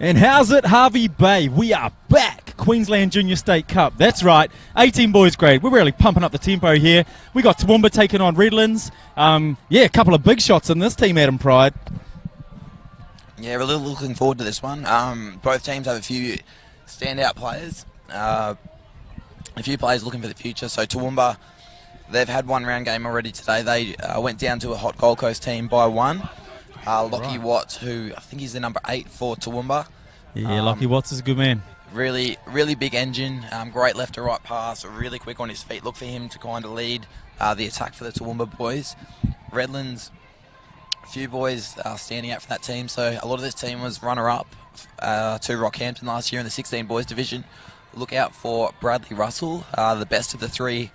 And how's it, Harvey Bay? We are back. Queensland Junior State Cup. That's right. 18 boys grade. We're really pumping up the tempo here. We got Toowoomba taking on Redlands. A couple of big shots in this team, Adam Pride. Yeah, we're really looking forward to this one. Both teams have a few standout players. A few players looking for the future. So Toowoomba, they've had one round game already today. They went down to a hot Gold Coast team by 1. Lockie Watts, who I think he's the number 8 for Toowoomba. Yeah, Lockie Watts is a good man. Really big engine, great left to right pass, really quick on his feet. Look for him to kind of lead the attack for the Toowoomba boys. Redlands, a few boys standing out for that team. So a lot of this team was runner-up to Rockhampton last year in the 16 boys division. Look out for Bradley Russell, the best of the 3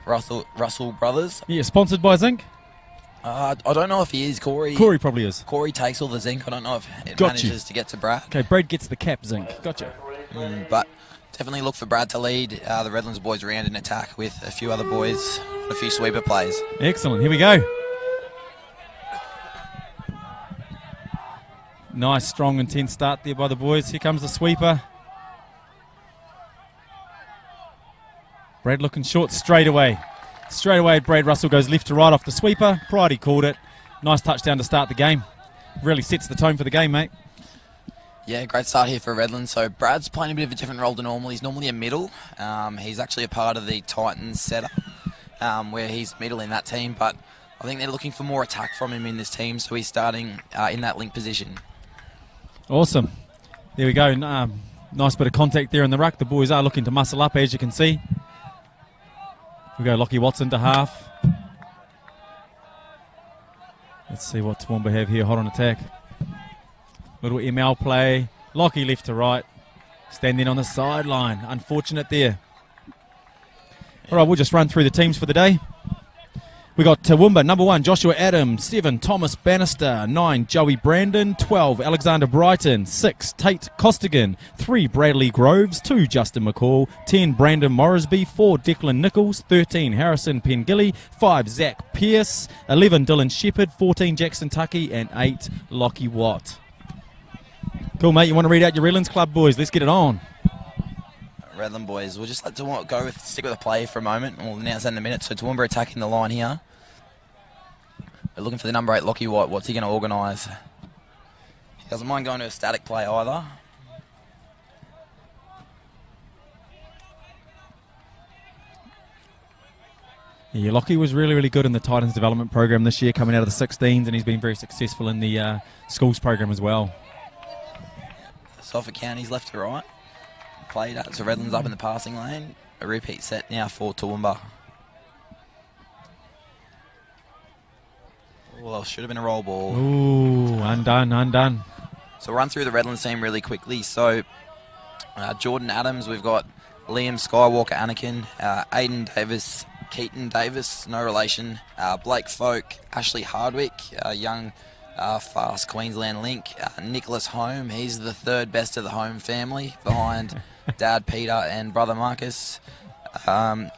Russell brothers. Yeah, sponsored by Zinc? I don't know if he is. Corey probably is. Corey takes all the zinc. I don't know if it manages to get to Brad. Okay, Brad gets the cap zinc. Gotcha. But definitely look for Brad to lead the Redlands boys around in attack with a few other boys, a few sweeper plays. Excellent. Here we go. Nice, strong, intense start there by the boys. Here comes the sweeper. Brad looking short straight away. Straight away, Brad Russell goes left to right off the sweeper. Pride, he called it. Nice touchdown to start the game. Really sets the tone for the game, mate. Yeah, great start here for Redlands. So Brad's playing a bit of a different role to normal. He's normally a middle. He's actually a part of the Titans setup, where he's middle in that team. But I think they're looking for more attack from him in this team, so he's starting in that link position. Awesome. There we go. Nice bit of contact there in the ruck. The boys are looking to muscle up, as you can see. We go Lockie Watson to half. Let's see what Toowoomba have here, hot on attack. Little ML play. Lockie left to right. Standing on the sideline. Unfortunate there. All right, we'll just run through the teams for the day. We got Toowoomba, number 1, Joshua Adams. 7, Thomas Bannister. 9, Joey Brandon. 12, Alexander Brighton. 6, Tate Costigan. 3, Bradley Groves. 2, Justin McCall. 10, Brandon Morrisby. 4, Declan Nichols. 13, Harrison Pengilly. 5, Zach Pearce. 11, Dylan Shepherd. 14, Jackson Tucky. And 8, Lockie Watt. Cool, mate. You want to read out your Redlands Club, boys? Let's get it on. Redland boys, we'll just stick with a play for a moment, and we'll announce that in a minute. So Toowoomba attacking the line here. We're looking for the number 8, Lockie Watt. What's he going to organise? He doesn't mind going to a static play either. Yeah, Lockie was really good in the Titans development program this year, coming out of the 16s, and he's been very successful in the schools program as well. Suffolk County's left to right. Played out to Redlands up in the passing lane. A repeat set now for Toowoomba. Well, should have been a roll ball. Ooh, undone. So run through the Redlands team really quickly. So Jordan Adams, we've got Liam Skywalker Anakin, Aiden Davis, Keaton Davis, no relation, Blake Folk, Ashley Hardwick, young fast Queensland link, Nicholas Home, he's the 3rd best of the Home family behind Dad Peter and brother Marcus.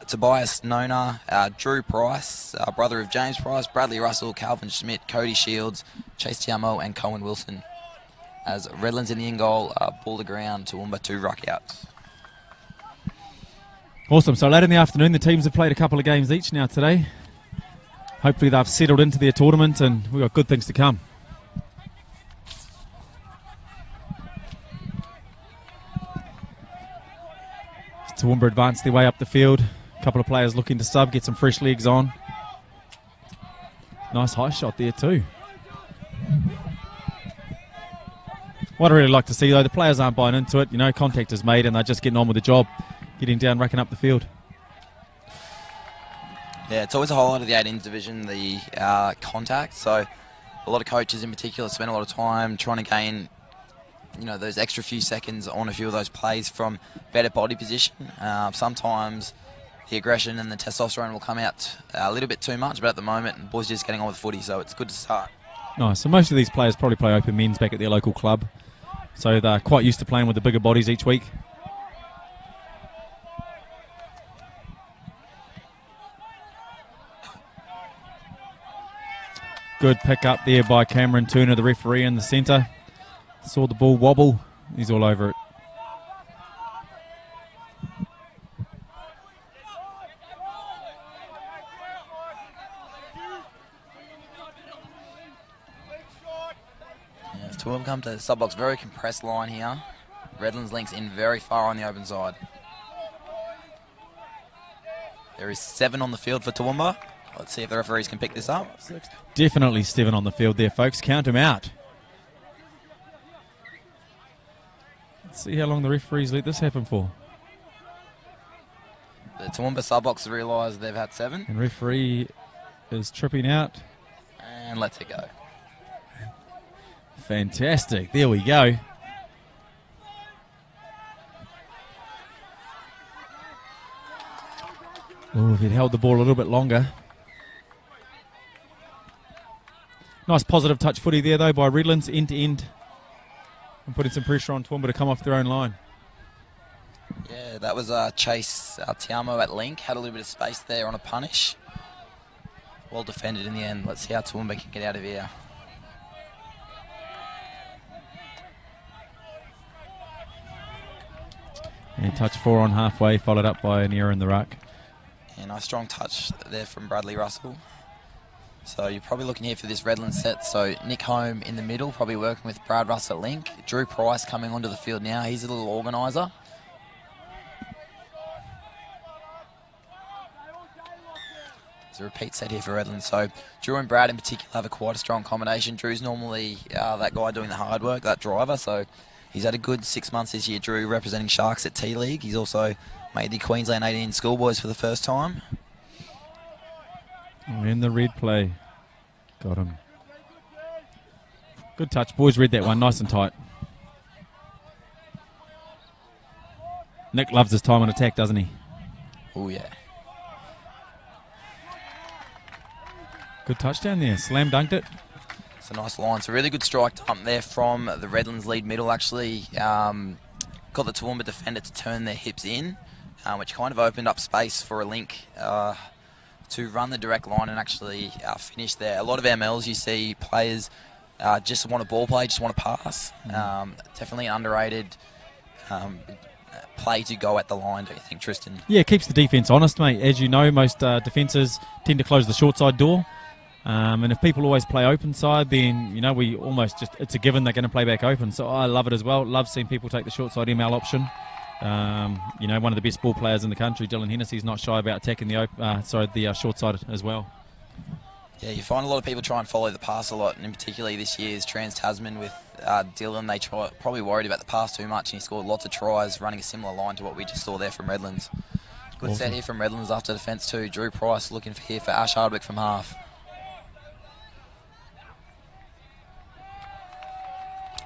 Tobias Nona, Drew Price, brother of James Price, Bradley Russell, Calvin Schmidt, Cody Shields, Chase Tiamo and Cohen Wilson. As Redlands in the in goal, ball to ground, Toowoomba 2 ruck outs. Awesome. So late in the afternoon, the teams have played a couple of games each now today. Hopefully they've settled into their tournament and we've got good things to come. Toowoomba advance their way up the field. A couple of players looking to sub, get some fresh legs on. Nice high shot there too. What I really like to see though, the players aren't buying into it. You know, contact is made and they're just getting on with the job. Getting down, racking up the field. Yeah, it's always a highlight of the 18s division, the contact. So a lot of coaches in particular spend a lot of time trying to gain, those extra few seconds on a few of those plays from better body position. Sometimes the aggression and the testosterone will come out a little bit too much, but at the moment, the boys are just getting on with footy, so it's good to start. Nice. So most of these players probably play open men's back at their local club, so they're quite used to playing with the bigger bodies each week. Good pick up there by Cameron Turner, the referee in the centre. Saw the ball wobble He's all over it. Toowoomba come to the sub-box, very compressed line here. Redlands links in very far on the open side. There is 7 on the field for Toowoomba. Let's see if the referees can pick this up. Definitely 7 on the field there, folks. Count him out. Let's see how long the referees let this happen for. The Toowoomba sub-box realise they've had 7. And referee is tripping out. And lets it go. Fantastic. There we go. Oh, if he'd held the ball a little bit longer. Nice positive touch footy there, though, by Redlands, end to end. And putting some pressure on Toowoomba to come off their own line. Yeah, that was Chase Tiamo at link. Had a little bit of space there on a punish. Well defended in the end. Let's see how Toowoomba can get out of here. And touch 4 on halfway, followed up by an error in the ruck. Yeah, nice strong touch there from Bradley Russell. So you're probably looking here for this Redlands set. So Nick Home in the middle, probably working with Brad Russell at link. Drew Price coming onto the field now. He's a little organiser. It's a repeat set here for Redlands. So Drew and Brad in particular have quite a strong combination. Drew's normally that guy doing the hard work, that driver. So he's had a good 6 months this year, Drew, representing Sharks at T-League. He's also made the Queensland 18 schoolboys for the first time. In the red play. Got him. Good touch. Boys read that one nice and tight. Nick loves his time on attack, doesn't he? Oh, yeah. Good touchdown there. Slam dunked it. It's a nice line. It's a really good strike dump there from the Redlands lead middle, actually. Got the Toowoomba defender to turn their hips in, which kind of opened up space for a link to run the direct line and actually finish there. A lot of MLs you see players just want to ball play, just want to pass. Definitely an underrated play to go at the line, don't you think, Tristan? Yeah, it keeps the defence honest, mate. As you know, most defences tend to close the short side door. And if people always play open side, then, you know, we almost just, it's a given they're going to play back open. So I love it as well. Love seeing people take the short side ML option. You know, one of the best ball players in the country, Dylan Hennessy's not shy about attacking the short side as well. Yeah, you find a lot of people try and follow the pass a lot, and particularly this year's Trans-Tasman with Dylan, they probably worried about the pass too much, and he scored lots of tries running a similar line to what we just saw there from Redlands. Good Awesome. set here from Redlands after defence too. Drew Price looking here for Ash Hardwick from half.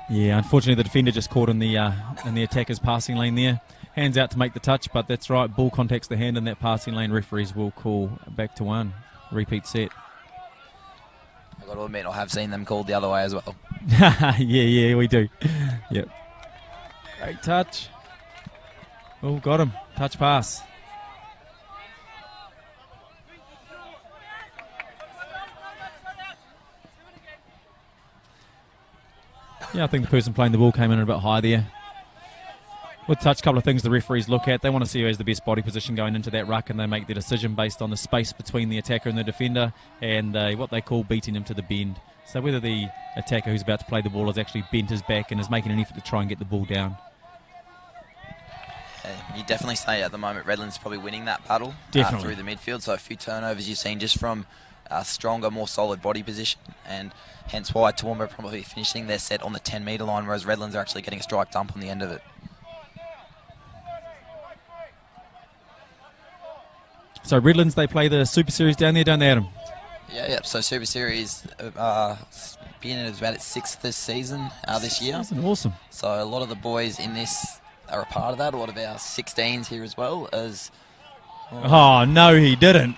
Yeah, unfortunately the defender just caught in the attacker's passing lane there. Hands out to make the touch, but that's right, ball contacts the hand in that passing lane. Referees will call back to 1. Repeat set. I've got to admit, I have seen them called the other way as well. yeah, we do. Yep. Great touch. Oh, got him. Touch pass. Yeah, I think the person playing the ball came in a bit high there. With touch, a couple of things the referees look at. They want to see who has the best body position going into that ruck, and they make their decision based on the space between the attacker and the defender and what they call beating him to the bend. So whether the attacker who's about to play the ball has actually bent his back and is making an effort to try and get the ball down. You definitely say at the moment Redlands probably winning that battle through the midfield. So a few turnovers you've seen just from a stronger, more solid body position, and hence why Toowoomba are probably finishing their set on the 10-metre line, whereas Redlands are actually getting a strike dump on the end of it. So Redlands, they play the Super Series down there, don't they, Adam? Yeah. So Super Series beginning of about its 6th this season, this year. Awesome. So a lot of the boys in this are a part of that. A lot of our 16s here as well as. Oh no, he didn't.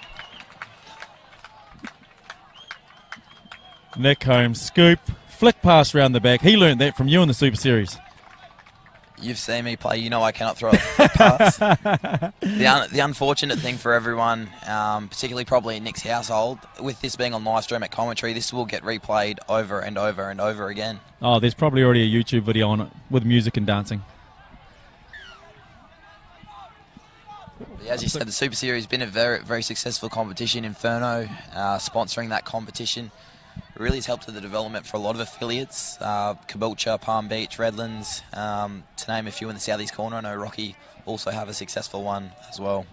Nick Holmes, scoop, flick pass round the back. He learned that from you in the Super Series. You've seen me play. You know I cannot throw a pass. The unfortunate thing for everyone, particularly probably in Nick's household, with this being on live stream at commentary, this will get replayed over and over and over again. Oh, there's probably already a YouTube video on it with music and dancing. But as you said, the Super Series has been a very, very successful competition. Inferno sponsoring that competition really has helped with the development for a lot of affiliates. Caboolture, Palm Beach, Redlands, to name a few in the southeast corner. I know Rocky also have a successful one as well.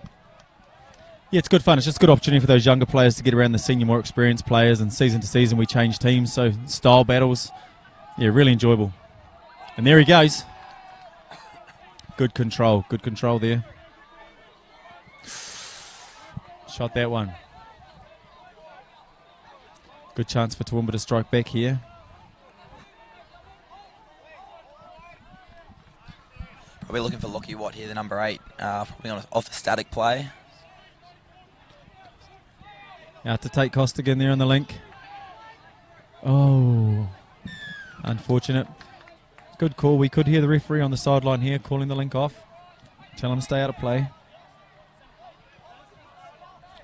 Yeah, it's good fun. It's just a good opportunity for those younger players to get around the senior, more experienced players. And season to season, we change teams, so style battles. Yeah, really enjoyable. And there he goes. Good control there. Shot that one. Good chance for Toowoomba to strike back here. Probably looking for Lockie Watt here, the number 8, probably off the static play. Out to take Costigan there on the link. Oh, unfortunate. Good call. We could hear the referee on the sideline here calling the link off. Tell him to stay out of play.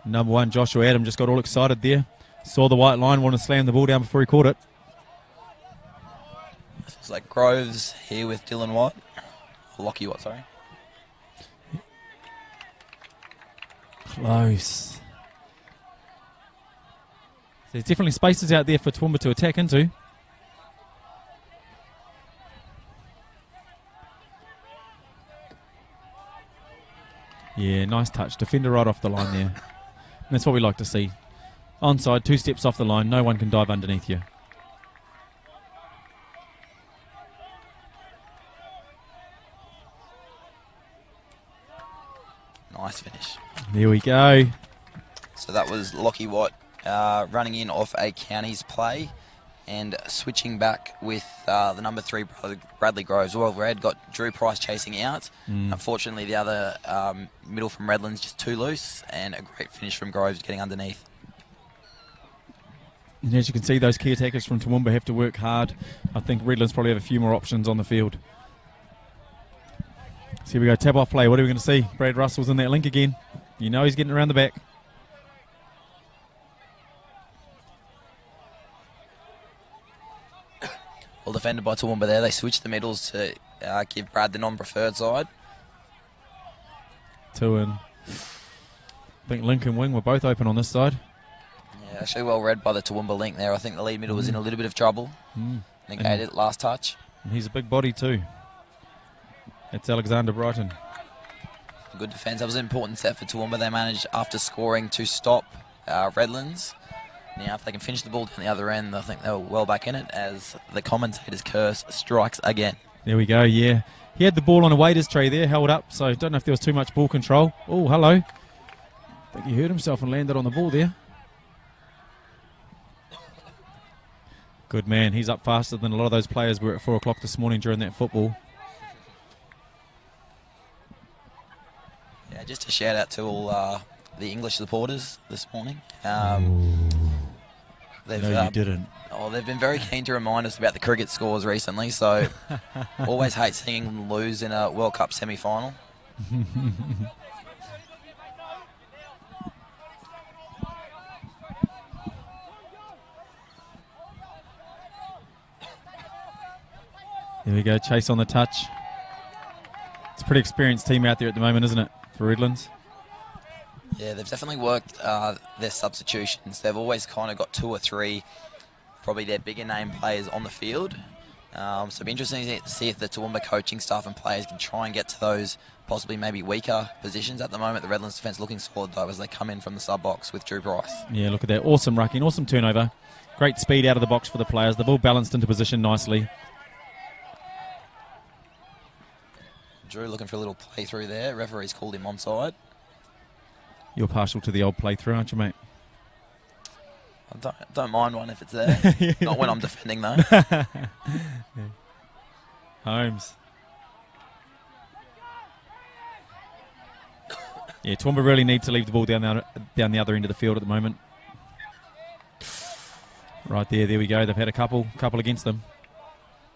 Number 1, Joshua Adam, just got all excited there. Saw the white line, wanted to slam the ball down before he caught it. It's like Groves here with Dylan Watt. Lockie Watt, sorry. Close. There's definitely spaces out there for Toowoomba to attack into. Yeah, nice touch. Defender right off the line there. And that's what we like to see. Onside, 2 steps off the line. No one can dive underneath you. Nice finish. There we go. So that was Lockie Watt running in off a counties play and switching back with the number 3, Bradley Groves. Well, Red got Drew Price chasing out. Unfortunately, the other middle from Redlands just too loose, and a great finish from Groves getting underneath. And as you can see, those key attackers from Toowoomba have to work hard. I think Redlands probably have a few more options on the field. So here we go, tap off play. What are we going to see? Brad Russell's in that link again. You know he's getting around the back. Well defended by Toowoomba there. They switched the middles to give Brad the non-preferred side. 2 in. I think Link and Wing were both open on this side. Yeah, actually well read by the Toowoomba link there. I think the lead middle was in a little bit of trouble. Negated it last touch. And he's a big body too. It's Alexander Brighton. Good defence. That was an important set for Toowoomba. They managed, after scoring, to stop Redlands. Now, if they can finish the ball down the other end, I think they're well back in it as the commentator's curse strikes again. There we go, yeah. He had the ball on a waiter's tray there, held up, so don't know if there was too much ball control. Oh, hello. I think he hurt himself and landed on the ball there. Good man. He's up faster than a lot of those players were at 4 o'clock this morning during that football. Yeah, just a shout out to all the English supporters this morning. No, you didn't. Oh, they've been very keen to remind us about the cricket scores recently, so always hate seeing them lose in a World Cup semi-final. There we go, Chase on the touch. It's a pretty experienced team out there at the moment, isn't it, for Redlands? Yeah, they've definitely worked their substitutions. They've always kind of got 2 or 3, probably their bigger name players on the field. So it'll be interesting to see if the Toowoomba coaching staff and players can try and get to those possibly maybe weaker positions. At the moment, the Redlands defence looking solid though as they come in from the sub-box with Drew Price. Yeah, look at that. Awesome rucking, awesome turnover. Great speed out of the box for the players. They've all balanced into position nicely. Drew looking for a little playthrough there. Referee's called him onside. You're partial to the old playthrough, aren't you, mate? I don't mind one if it's there. Not when I'm defending, though. Yeah. Holmes. Yeah, Toowoomba really need to leave the ball down the other end of the field at the moment. Right there we go. They've had a couple against them.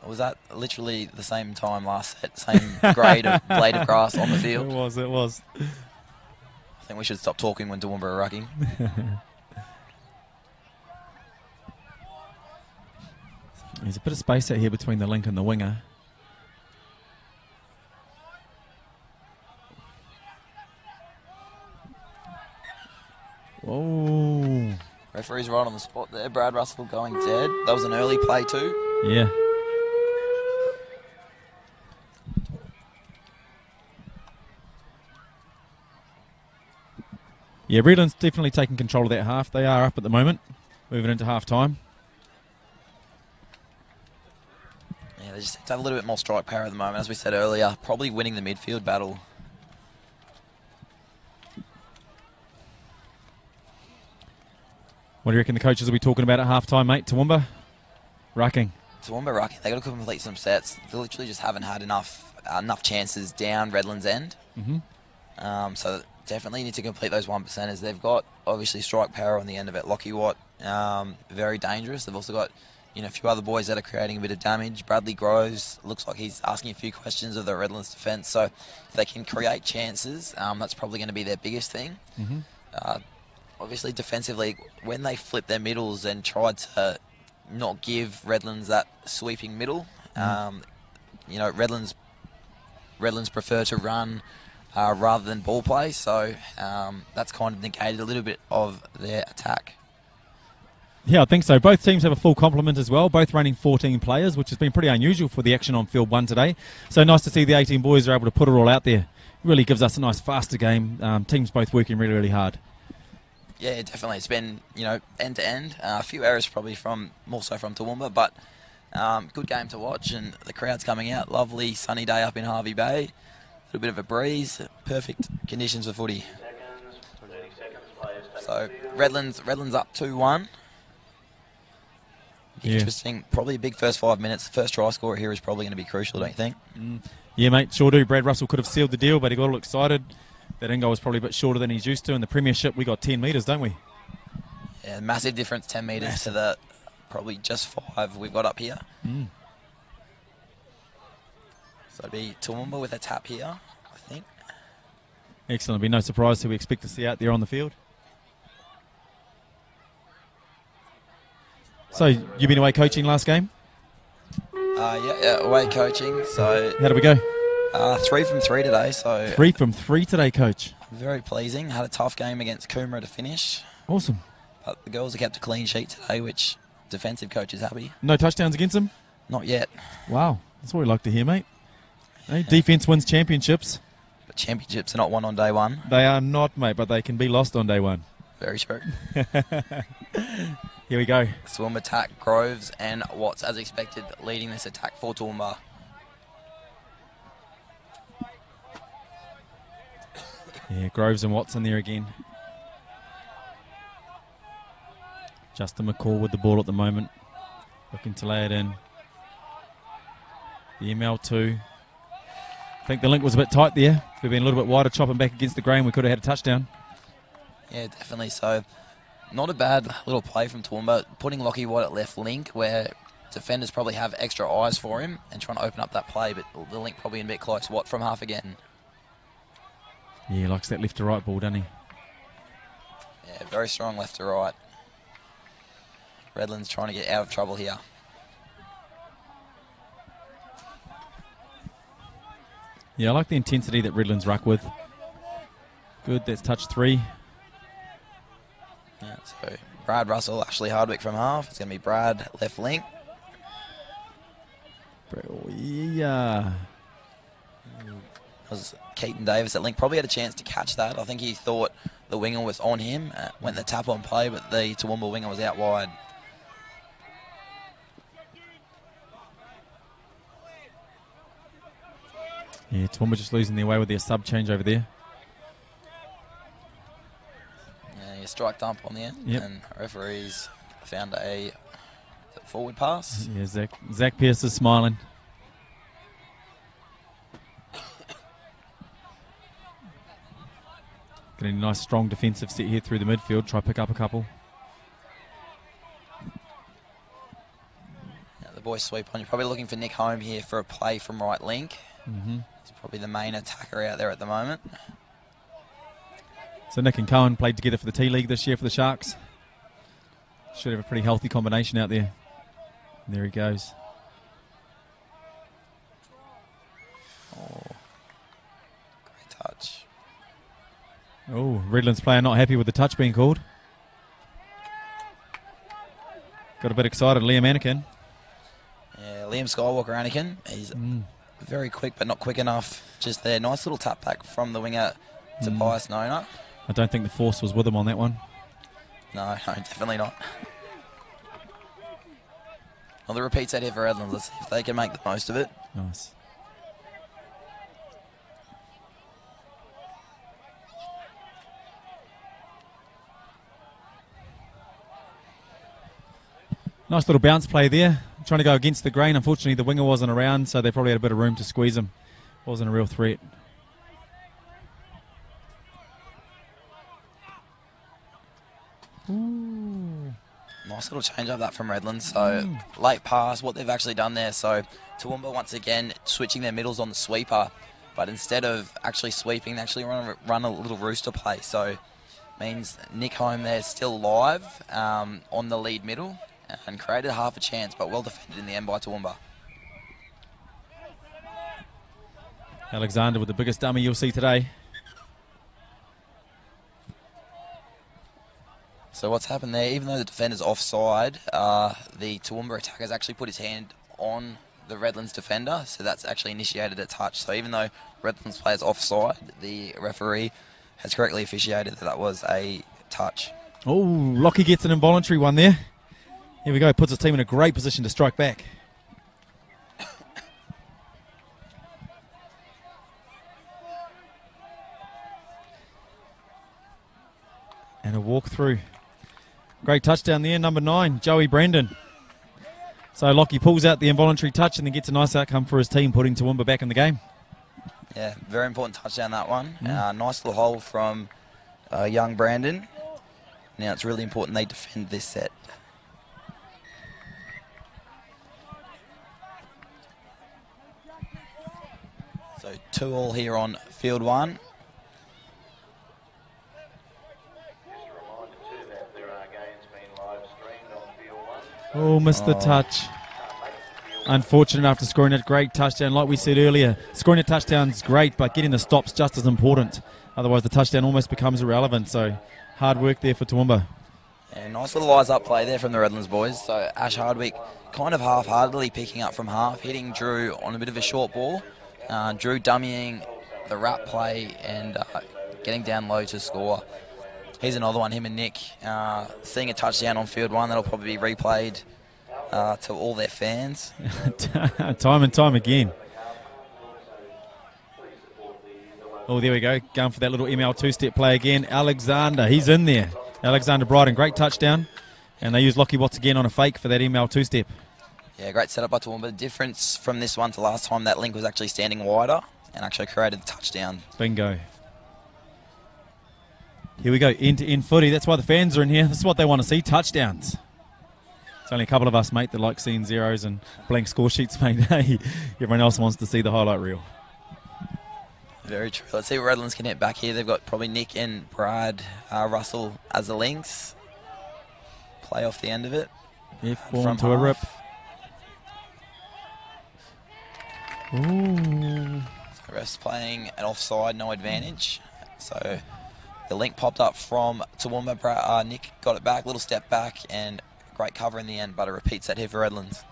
Was that literally the same time last set? Same grade of blade of grass on the field? It was. I think we should stop talking when Toowoomba are rucking. There's a bit of space out here between the link and the winger. Whoa. Referee's right on the spot there. Brad Russell going dead. That was an early play too. Yeah. Yeah, Redlands definitely taking control of that half. They are up at the moment, moving into half time. Yeah, they just have to have a little bit more strike power at the moment. As we said earlier, probably winning the midfield battle. What do you reckon the coaches will be talking about at half time, mate? Toowoomba? Rucking. Toowoomba rucking. They got to complete some sets. They literally just haven't had enough chances down Redlands' end. Mm-hmm. So definitely need to complete those 1%ers. They've got obviously strike power on the end of it. Lockie Watt, very dangerous. They've also got a few other boys that are creating a bit of damage. Bradley Groves looks like he's asking a few questions of the Redlands defence. So if they can create chances, that's probably going to be their biggest thing. Mm-hmm. Obviously defensively, when they flip their middles and tried to not give Redlands that sweeping middle, Redlands prefer to run rather than ball play, so that's kind of negated a little bit of their attack. Yeah, I think so. Both teams have a full complement as well, both running 14 players, which has been pretty unusual for the action on field 1 today. So nice to see the 18 boys are able to put it all out there. Really gives us a nice faster game. Teams both working really, really hard. Yeah, definitely. It's been, end to end. A few errors probably more so from Toowoomba, but good game to watch, and the crowd's coming out. Lovely sunny day up in Harvey Bay. A little bit of a breeze. Perfect conditions for footy. So Redlands up 2-1. Yeah. Interesting. Probably a big first 5 minutes. The first try scorer here is probably going to be crucial, don't you think? Yeah, mate, sure do. Brad Russell could have sealed the deal, but he got all excited. That end goal was probably a bit shorter than he's used to. In the premiership, we got 10 metres, don't we? Yeah, massive difference, 10 metres to the probably just 5 we've got up here. So it'd be Toowoomba with a tap here, I think. Excellent. It'll be no surprise who we expect to see out there on the field. So, you've been away coaching last game? Yeah, away coaching. So how did we go? 3 from 3 today. So 3 from 3 today, coach. Very pleasing. Had a tough game against Coomera to finish. Awesome. But the girls have kept a clean sheet today, which defensive coach is happy. No touchdowns against them? Not yet. Wow, that's what we like to hear, mate. Hey, defense wins championships. But championships are not won on day one. They are not, mate, but they can be lost on day one. Very true. Here we go. Swim attack, Groves and Watts, as expected, leading this attack for Toowoomba. Yeah, Groves and Watts in there again. Justin McCall with the ball at the moment. Looking to lay it in. The ML2. I think the link was a bit tight there. If we'd been a little bit wider, chopping back against the grain, we could have had a touchdown. Yeah, definitely. So, not a bad little play from Toowoomba, putting Lockie Watt at left link, where defenders probably have extra eyes for him and trying to open up that play, but the link probably in a bit close. Watt from half again. Yeah, he likes that left to right ball, doesn't he? Yeah, very strong left to right. Redlands trying to get out of trouble here. Yeah, I like the intensity that Redlands ruck with. Good, that's touch 3. Yeah, so Brad Russell, Ashley Hardwick from half. It's going to be Brad left link. Yeah. It was Keaton Davis at link. Probably had a chance to catch that. I think he thought the winger was on him. Went the tap on play, but the Toowoomba winger was out wide. Yeah, Toowoomba just losing their way with their sub change over there. Yeah, you strike dump on the end, yep. And referees found a forward pass. Yeah, Zach Pearce is smiling. Getting a nice strong defensive set here through the midfield. Try pick up a couple. Yeah, the boys sweep on. You're probably looking for Nick Home here for a play from right link. He's probably the main attacker out there at the moment. So Nick and Cohen played together for the T-League this year for the Sharks. Should have a pretty healthy combination out there. And there he goes. Oh, great touch. Oh, Redlands player not happy with the touch being called. Got a bit excited, Liam Anakin. Yeah, Liam Skywalker Anakin. He's very quick, but not quick enough. Just there. Nice little tap back from the winger to Pius Nona. I don't think the force was with him on that one. No, definitely not. Well, the repeat set here for Redlands. Let's see if they can make the most of it. Nice. Nice little bounce play there. Trying to go against the grain. Unfortunately, the winger wasn't around, so they probably had a bit of room to squeeze him. Wasn't a real threat. Ooh. Nice little change up that from Redlands. So late pass, what they've actually done there. So Toowoomba once again switching their middles on the sweeper, but instead of actually sweeping, they actually run a little rooster play. So means Nick Home there still live on the lead middle and created half a chance, but well defended in the end by Toowoomba. Alexander with the biggest dummy you'll see today. So what's happened there, even though the defender's offside, the Toowoomba attacker's actually put his hand on the Redlands defender, so that's actually initiated a touch. So even though Redlands player's offside, the referee has correctly officiated that was a touch. Oh, Lockie gets an involuntary one there. Here we go, puts his team in a great position to strike back. And a walk through. Great touchdown there, number 9, Joey Brandon. So Lockie pulls out the involuntary touch and then gets a nice outcome for his team, putting Toowoomba back in the game. Yeah, very important touchdown, that one. Nice little hole from young Brandon. Now it's really important they defend this set. So 2-2 here on field 1. Oh, missed the touch. Unfortunate after scoring a great touchdown. Like we said earlier, scoring a touchdown's great, but getting the stop's just as important. Otherwise, the touchdown almost becomes irrelevant. So, hard work there for Toowoomba. Yeah, nice little eyes up play there from the Redlands boys. So, Ash Hardwick kind of half-heartedly picking up from half, hitting Drew on a bit of a short ball. Drew dummying the wrap play and getting down low to score. Here's another one, him and Nick, seeing a touchdown on field 1 that'll probably be replayed to all their fans. Time and time again. Oh, there we go. Going for that little ML two-step play again. Alexander, he's in there. Alexander Bryden, great touchdown. And they use Lockie Watts again on a fake for that ML two-step. Yeah, great setup by Toowoomba. The difference from this one to last time, that link was actually standing wider and actually created the touchdown. Bingo. Here we go, end-to-end footy. That's why the fans are in here. This is what they want to see, touchdowns. It's only a couple of us, mate, that like seeing zeros and blank score sheets, mate. Hey, everyone else wants to see the highlight reel. Very true. Let's see what Redlands can hit back here. They've got probably Nick and Brad Russell as the links. Play off the end of it. F-ball to a rip. Ooh. So refs playing an offside, no advantage. So the link popped up from Toowoomba. Nick got it back, little step back, and great cover in the end, but a repeat set here for Redlands.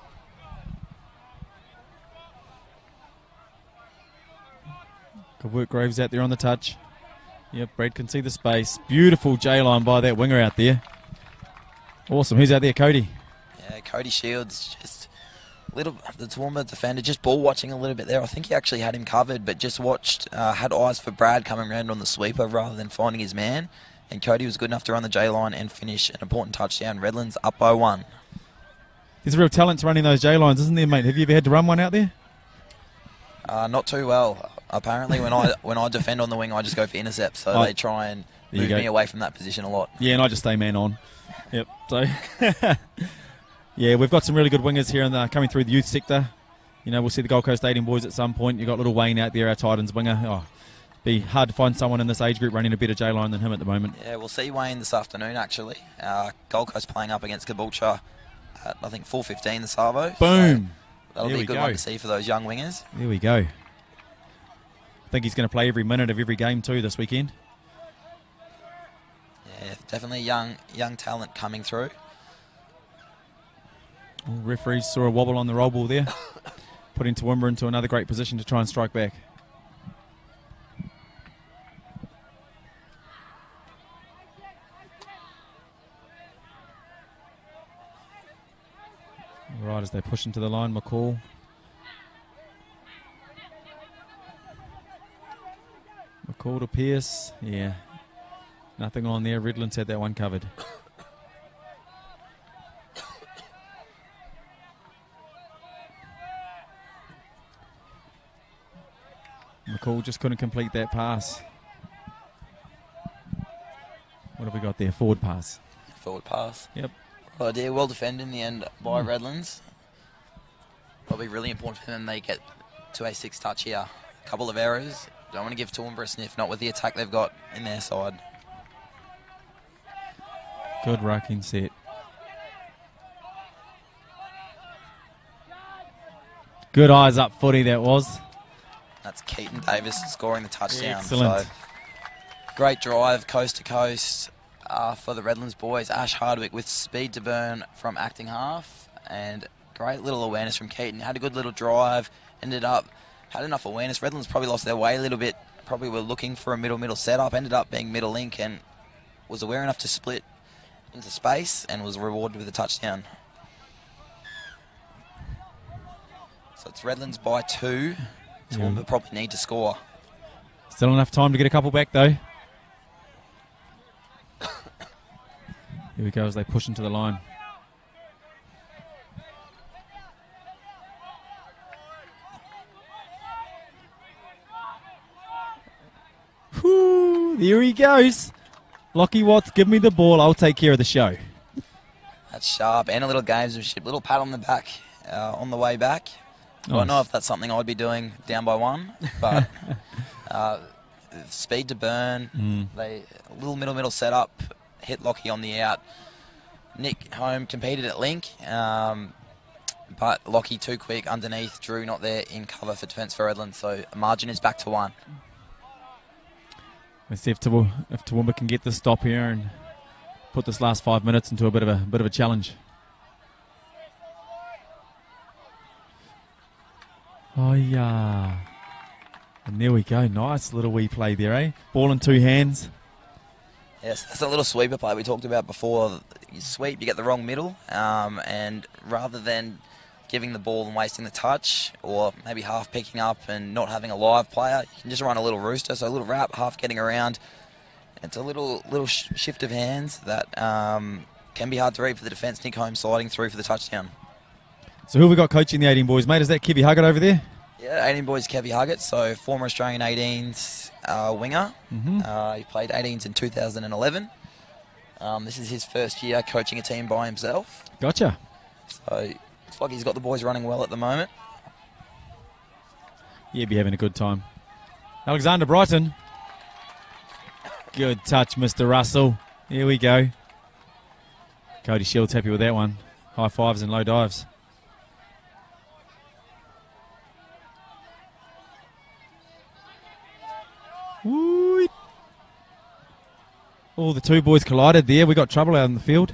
Good work, Graves out there on the touch. Yep, Brad can see the space. Beautiful J-line by that winger out there. Awesome. Who's out there, Cody? Yeah, Cody Shields, just the Toowoomba defender, just ball watching a little bit there. I think he actually had him covered, but just watched, had eyes for Brad coming around on the sweeper rather than finding his man. And Cody was good enough to run the J-line and finish an important touchdown. Redlands up by 1. There's a real talent to running those J-lines, isn't there, mate? Have you ever had to run one out there? Not too well. Apparently, when I defend on the wing, I just go for intercept. So they try and move me away from that position a lot. Yeah, and I just stay man on. Yep. So Yeah, we've got some really good wingers here coming through the youth sector. You know, we'll see the Gold Coast 18 boys at some point. You've got little Wayne out there, our Titans winger. Oh, be hard to find someone in this age group running a better J-line than him at the moment. Yeah, we'll see Wayne this afternoon, actually. Gold Coast playing up against Caboolture at, I think, 4:15 the Savo. Boom! So that'll be a good one to see for those young wingers. There we go. I think he's going to play every minute of every game too this weekend. Yeah, definitely young talent coming through. Well, referees saw a wobble on the roll ball there, putting Toowoomba into another great position to try and strike back. Right as they push into the line, McCall. McCall to Pierce. Yeah, nothing on there. Redlands had that one covered. McCall just couldn't complete that pass. What have we got there? Forward pass. Forward pass. Yep. Well, idea, well defended in the end by Redlands. Probably really important for them they get to a 6 touch here. A couple of errors. Don't want to give Toowoomba a sniff, not with the attack they've got in their side. Good rucking set. Good eyes up footy that was. That's Keaton Davis scoring the touchdown. Excellent. So, great drive, coast to coast for the Redlands boys. Ash Hardwick with speed to burn from acting half. And great little awareness from Keaton. Had a good little drive. Ended up, had enough awareness. Redlands probably lost their way a little bit. Probably were looking for a middle setup. Ended up being middle link and was aware enough to split into space and was rewarded with a touchdown. So it's Redlands by 2. Toowoomba probably need to score. Still enough time to get a couple back though. Here we go as they push into the line. Whoo, there he goes. Lockie Watts, give me the ball. I'll take care of the show. That's sharp and a little gamesmanship. Little pat on the back on the way back. I don't know if that's something I'd be doing down by 1, but speed to burn. They a little middle setup, hit Lockie on the out. Nick Home competed at link, but Lockie too quick underneath. Drew not there in cover for defence for Redlands, so margin is back to 1. Let's see if Toowoomba can get the stop here and put this last 5 minutes into a bit of a challenge. Oh yeah, and there we go. Nice little wee play there, eh? Ball in 2 hands. Yes, that's a little sweeper play we talked about before. You sweep, you get the wrong middle, and rather than giving the ball and wasting the touch, or maybe half picking up and not having a live player, you can just run a little rooster, so a little wrap, half getting around. It's a little shift of hands that can be hard to read for the defence. Nick Holmes sliding through for the touchdown. So who have we got coaching the 18 boys, mate? Is that Kevy Huggett over there? Yeah, 18 boys, Kevy Huggett, so former Australian 18s winger. He played 18s in 2011. This is his first year coaching a team by himself. Gotcha. So it's like he's got the boys running well at the moment. Yeah, be having a good time. Alexander Brighton. Good touch, Mr. Russell. Here we go. Cody Shields happy with that one. High fives and low dives. Woo. Oh, the 2 boys collided there. We got trouble out in the field.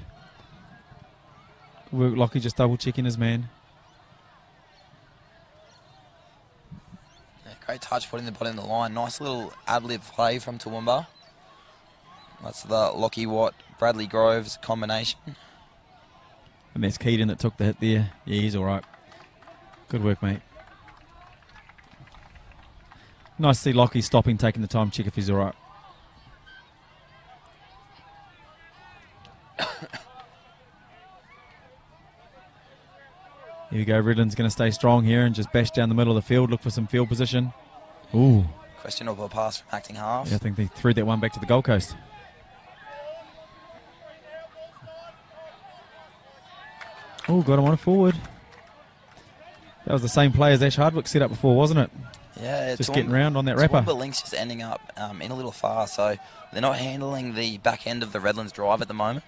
Lockie just double checking his man. Yeah, great touch putting the ball in the line. Nice little ad-lib play from Toowoomba. That's the Lockie Watt, Bradley Groves combination. And that's Keaton that took the hit there. Yeah, he's all right. Good work, mate. Nice to see Lockie stopping, taking the time, check if he's all right. Here we go. Redlands going to stay strong here and just bash down the middle of the field, look for some field position. Ooh. Questionable pass from acting half. Yeah, I think they threw that one back to the Gold Coast. Oh, got him on a forward. That was the same play as Ash Hardwick set up before, wasn't it? Yeah, just getting round on that wrapper. Toowoomba Link's just ending up in a little far, so they're not handling the back end of the Redlands drive at the moment.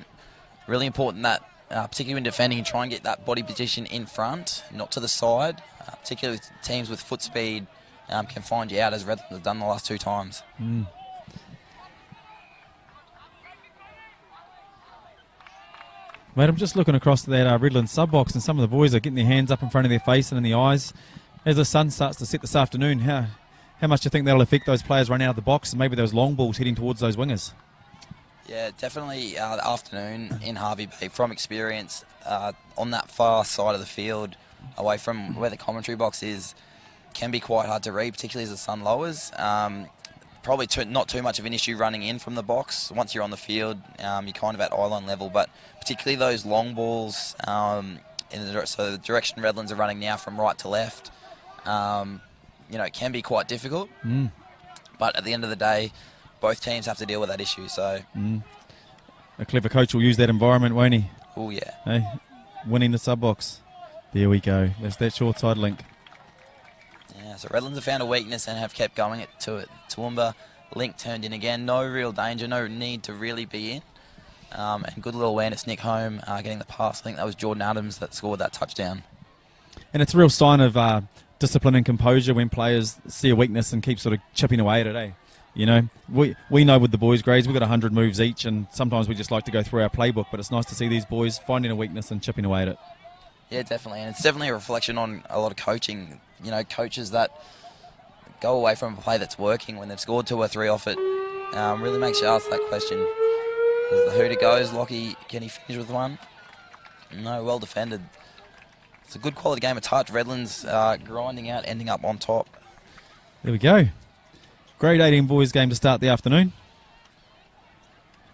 Really important that, particularly when defending, try and get that body position in front, not to the side. Particularly teams with foot speed can find you out, as Redlands have done the last 2 times. Mm. Mate, I'm just looking across to that Redlands sub-box, and some of the boys are getting their hands up in front of their face and in the eyes. As the sun starts to set this afternoon, how much do you think that'll affect those players running out of the box and maybe those long balls heading towards those wingers? Yeah, definitely the afternoon in Harvey Bay, from experience, on that far side of the field, away from where the commentary box is, can be quite hard to read, particularly as the sun lowers. Probably not too much of an issue running in from the box. Once you're on the field, you're kind of at eye-line level, but particularly those long balls, so the direction Redlands are running now from right to left, it can be quite difficult. Mm. But at the end of the day, both teams have to deal with that issue. So a clever coach will use that environment, won't he? Oh, yeah. Hey, winning the sub-box. There we go. That's that short side link. Yeah, so Redlands have found a weakness and have kept going to it. Toowoomba, link turned in again. No real danger, no need to really be in. And good little awareness, Nick Home getting the pass. I think that was Jordan Adams that scored that touchdown. And it's a real sign of discipline and composure when players see a weakness and keep sort of chipping away at it, eh? You know, we know with the boys' grades, we've got 100 moves each, and sometimes we just like to go through our playbook, but it's nice to see these boys finding a weakness and chipping away at it. Yeah, definitely. And it's definitely a reflection on a lot of coaching. You know, coaches that go away from a play that's working when they've scored 2 or 3 off it, really makes you ask that question. As the hooter goes, Lockie, can he finish with one? No, well defended. It's a good quality game of touch. Redlands grinding out, ending up on top. There we go. Grade 18 boys game to start the afternoon.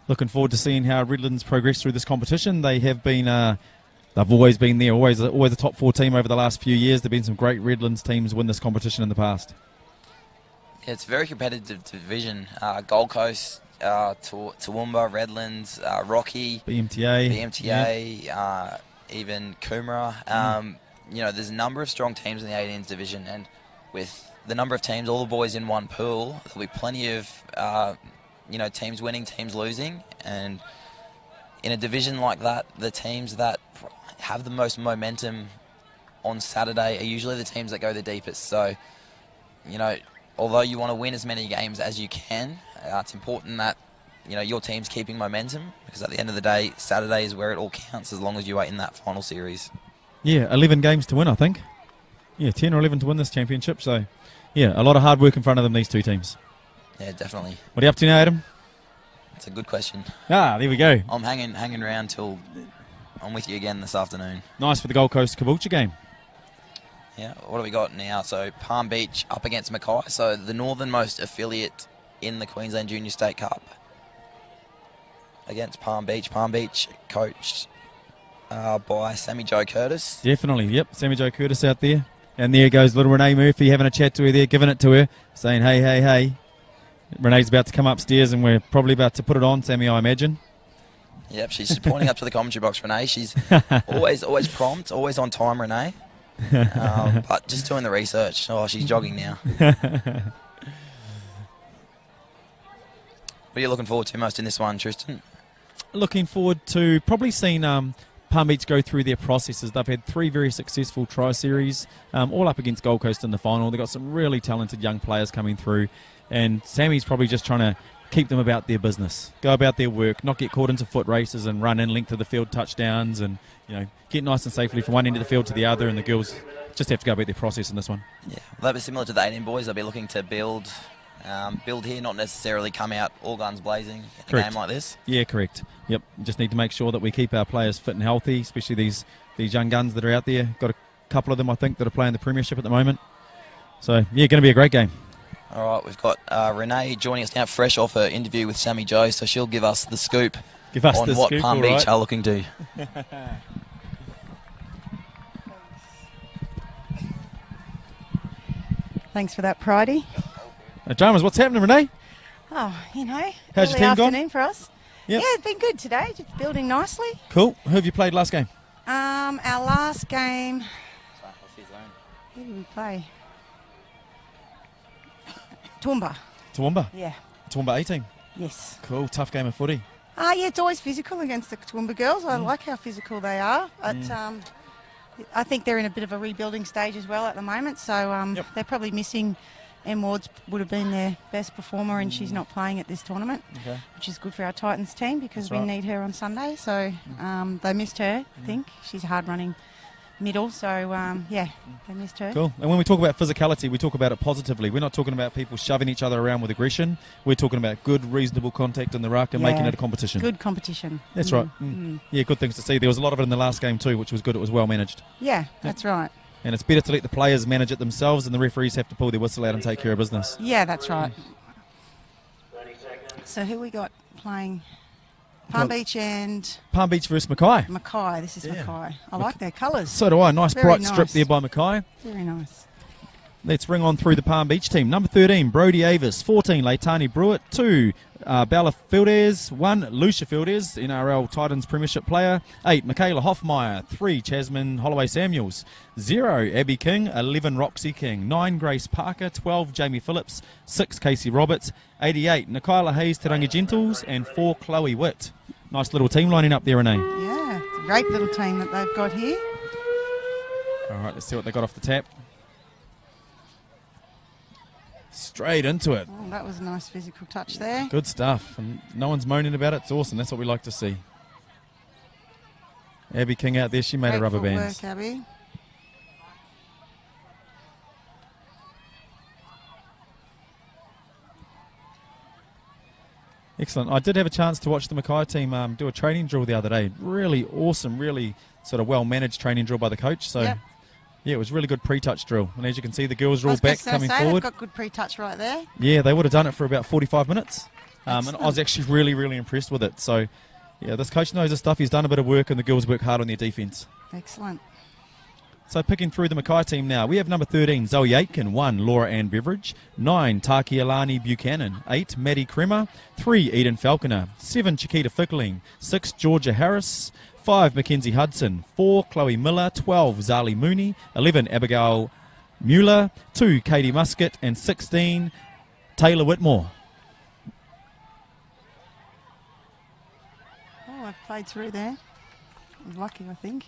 Looking forward to seeing how Redlands progress through this competition. They have been, they've always been there, always a top 4 team over the last few years. There have been some great Redlands teams win this competition in the past. Yeah, it's a very competitive division. Gold Coast, Toowoomba, Redlands, Rocky, BMTA, even Coomera. There's a number of strong teams in the 18s division, and with the number of teams, all the boys in one pool, there'll be plenty of teams winning, teams losing, and in a division like that, the teams that have the most momentum on Saturday are usually the teams that go the deepest. So, although you want to win as many games as you can, it's important that your team's keeping momentum, because at the end of the day, Saturday is where it all counts, as long as you are in that final series. Yeah, 11 games to win, I think. Yeah, 10 or 11 to win this championship. So, yeah, a lot of hard work in front of them, these 2 teams. Yeah, definitely. What are you up to now, Adam? That's a good question. There we go. I'm hanging around till I'm with you again this afternoon. Nice for the Gold Coast Caboolture game. Yeah, what do we got now? So Palm Beach up against Mackay, so the northernmost affiliate in the Queensland Junior State Cup, against Palm Beach. Palm Beach coached by Sammy Joe Curtis. Definitely, yep. Sammy Joe Curtis out there. And there goes little Renee Murphy having a chat to her there, giving it to her, saying, hey. Renee's about to come upstairs and we're probably about to put it on, Sammy, I imagine. Yep, she's just pointing up to the commentary box, Renee. She's always prompt, always on time, Renee. But just doing the research. Oh, she's jogging now. What are you looking forward to most in this one, Tristan? Looking forward to probably seeing Palm Beach go through their processes. They've had 3 very successful tri-series, all up against Gold Coast in the final. They've got some really talented young players coming through, and Sammy's probably just trying to keep them about their business, go about their work, not get caught into foot races and run in length of the field touchdowns, and get nice and safely from one end of the field to the other. And the girls just have to go about their process in this one. Yeah, well, that'll be similar to the 18 boys. They'll be looking to build here, not necessarily come out all guns blazing in a game like this. Yeah, correct. Yep, just need to make sure that we keep our players fit and healthy, especially these young guns that are out there. Got a couple of them, I think, that are playing the premiership at the moment. So, yeah, going to be a great game. All right, we've got Renee joining us now, fresh off her interview with Sammy Joe, so she'll give us the scoop on what Palm Beach are looking to. Thanks for that, Pridey. Dramas, what's happening, Renee? Oh, how's your team afternoon gone? For us. Yep. Yeah, it's been good today, just building nicely. Cool. Who have you played last game? Our last game, Sorry, what's his own? who did we play? Toowoomba. Toowoomba. Yeah. Toowoomba 18. Yes. Cool, tough game of footy. Yeah, it's always physical against the Toowoomba girls. I like how physical they are. I think they're in a bit of a rebuilding stage as well at the moment, so they're probably missing. Em Ward's would have been their best performer, and she's not playing at this tournament, which is good for our Titans team because we need her on Sunday. So they missed her, I think. She's a hard-running middle, so they missed her. Cool. And when we talk about physicality, we talk about it positively. We're not talking about people shoving each other around with aggression. We're talking about good, reasonable contact in the ruck and making it a competition. Good competition. That's right. Yeah, good things to see. There was a lot of it in the last game too, which was good. It was well managed. Yeah, that's right. And it's better to let the players manage it themselves and the referees have to pull their whistle out and take care of business. Yeah, that's right. So who we got playing? Palm Beach and... Palm Beach versus Mackay. Mackay. This is Mackay. I like their colours. So do I. Nice Very bright nice. strip there by Mackay. Very nice. Let's ring on through the Palm Beach team. Number 13, Brodie Avis. 14, Leitani Brewitt. 2, Bella Fielders. 1, Lucia Fielders, NRL Titans Premiership player. 8, Michaela Hoffmeyer. 3, Jasmine Holloway Samuels. 0, Abby King. 11, Roxy King. 9, Grace Parker. 12, Jamie Phillips. 6, Casey Roberts. 88, Nikyla Hayes Tarangi Gentles. And 4, Chloe Witt. Nice little team lining up there, Renee. Yeah, it's a great little team that they've got here. All right, let's see what they got off the tap. Straight into it. Oh, that was a nice physical touch there. Good stuff. And no one's moaning about it. It's awesome. That's what we like to see. Abby King out there. She made Great her rubber footwork, bands. Abby. Excellent. I did have a chance to watch the Mackay team do a training drill the other day. Really awesome, really sort of well-managed training drill by the coach. So, yeah, it was a really good pre-touch drill. And as you can see, the girls are all back coming forward. They've got good pre-touch right there. Yeah, they would have done it for about 45 minutes. And I was actually really, really impressed with it. So, yeah, this coach knows his stuff. He's done a bit of work, and the girls work hard on their defence. Excellent. So picking through the Mackay team now, we have number 13, Zoe Aitken. 1, Laura Ann Beveridge. 9, Takialani Buchanan. 8, Maddie Kremer. 3, Eden Falconer. 7, Chiquita Fickling. 6, Georgia Harris. 5, Mackenzie Hudson. 4, Chloe Miller. 12, Zali Mooney. 11, Abigail Mueller. 2, Katie Muscat. And 16, Taylor Whitmore. Oh, I've played through there. I was lucky, I think.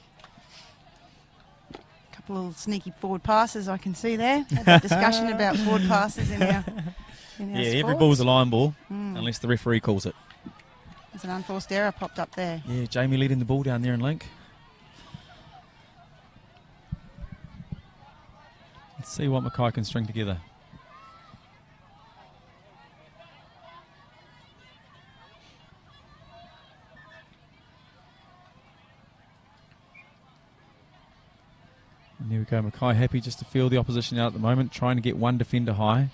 Couple of little sneaky forward passes I can see there. Had that discussion about forward passes in our every sports. ball's a line ball, unless the referee calls it. There's an unforced error popped up there. Yeah, Jamie leading the ball down there in link. Let's see what Mackay can string together. And there we go, Mackay happy just to feel the opposition out at the moment, trying to get one defender high.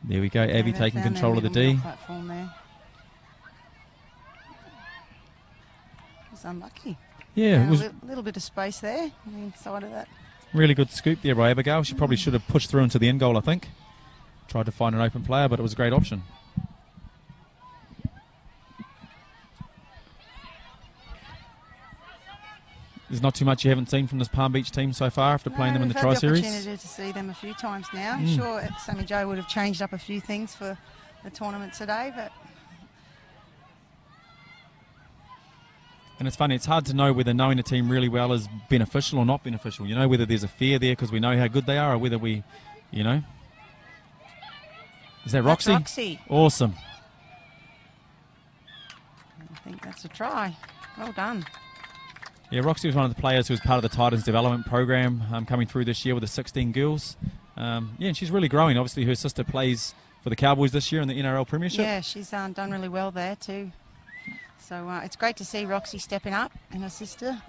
There we go, Abby taking control of the D. Platform there. It was unlucky. Yeah, it was a little bit of space there on the inside of that. really good scoop there by Abigail. She probably should have pushed through into the end goal, I think. Tried to find an open player, but it was a great option. There's not too much you haven't seen from this Palm Beach team so far after playing them in the Tri-Series. We've had the opportunity to see them a few times now. I'm sure Sammy Joe would have changed up a few things for the tournament today, but... And it's funny, it's hard to know whether knowing a team really well is beneficial or not beneficial. You know, whether there's a fear there because we know how good they are or whether we, you know. Is that Roxy? That's Roxy. Awesome. I think that's a try. Well done. Yeah, Roxy was one of the players who was part of the Titans development program coming through this year with the 16 girls. And she's really growing. Obviously, her sister plays for the Cowboys this year in the NRL Premiership. Yeah, she's done really well there too. So it's great to see Roxy stepping up and her sister.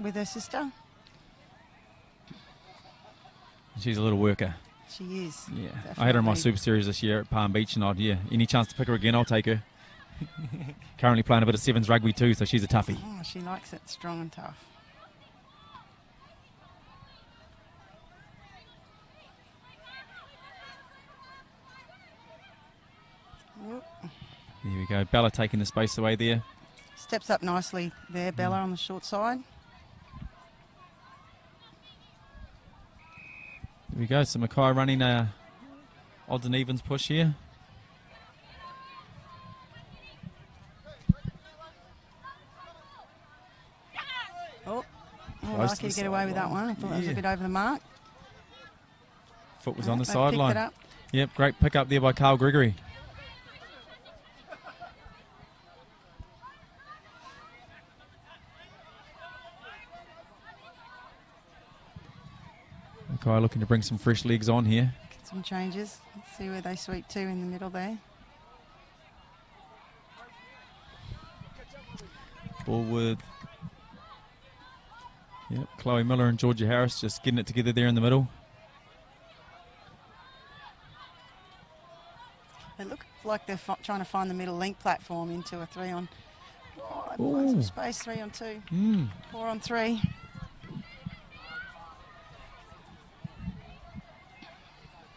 She's a little worker. She is. Yeah, definitely. I had her in my Super Series this year at Palm Beach, and any chance to pick her again, I'll take her. Currently playing a bit of sevens rugby too, so she's a toughie. Oh, she likes it strong and tough. There we go. Bella taking the space away there. Steps up nicely there, Bella, on the short side. There we go. So Mackay running a odds and evens push here. Lucky to get away with that one. I thought that was a bit over the mark. Foot was on the They sideline. picked it up. Yep, great pick up there by Carl Gregory. Mackay looking to bring some fresh legs on here. Get some changes. Let's see where they sweep to in the middle there. Ball with Chloe Miller and Georgia Harris just getting it together there in the middle. They look like they're trying to find the middle link platform into a 3-on. Oh, they find some space, 3-on-2, 4-on-3.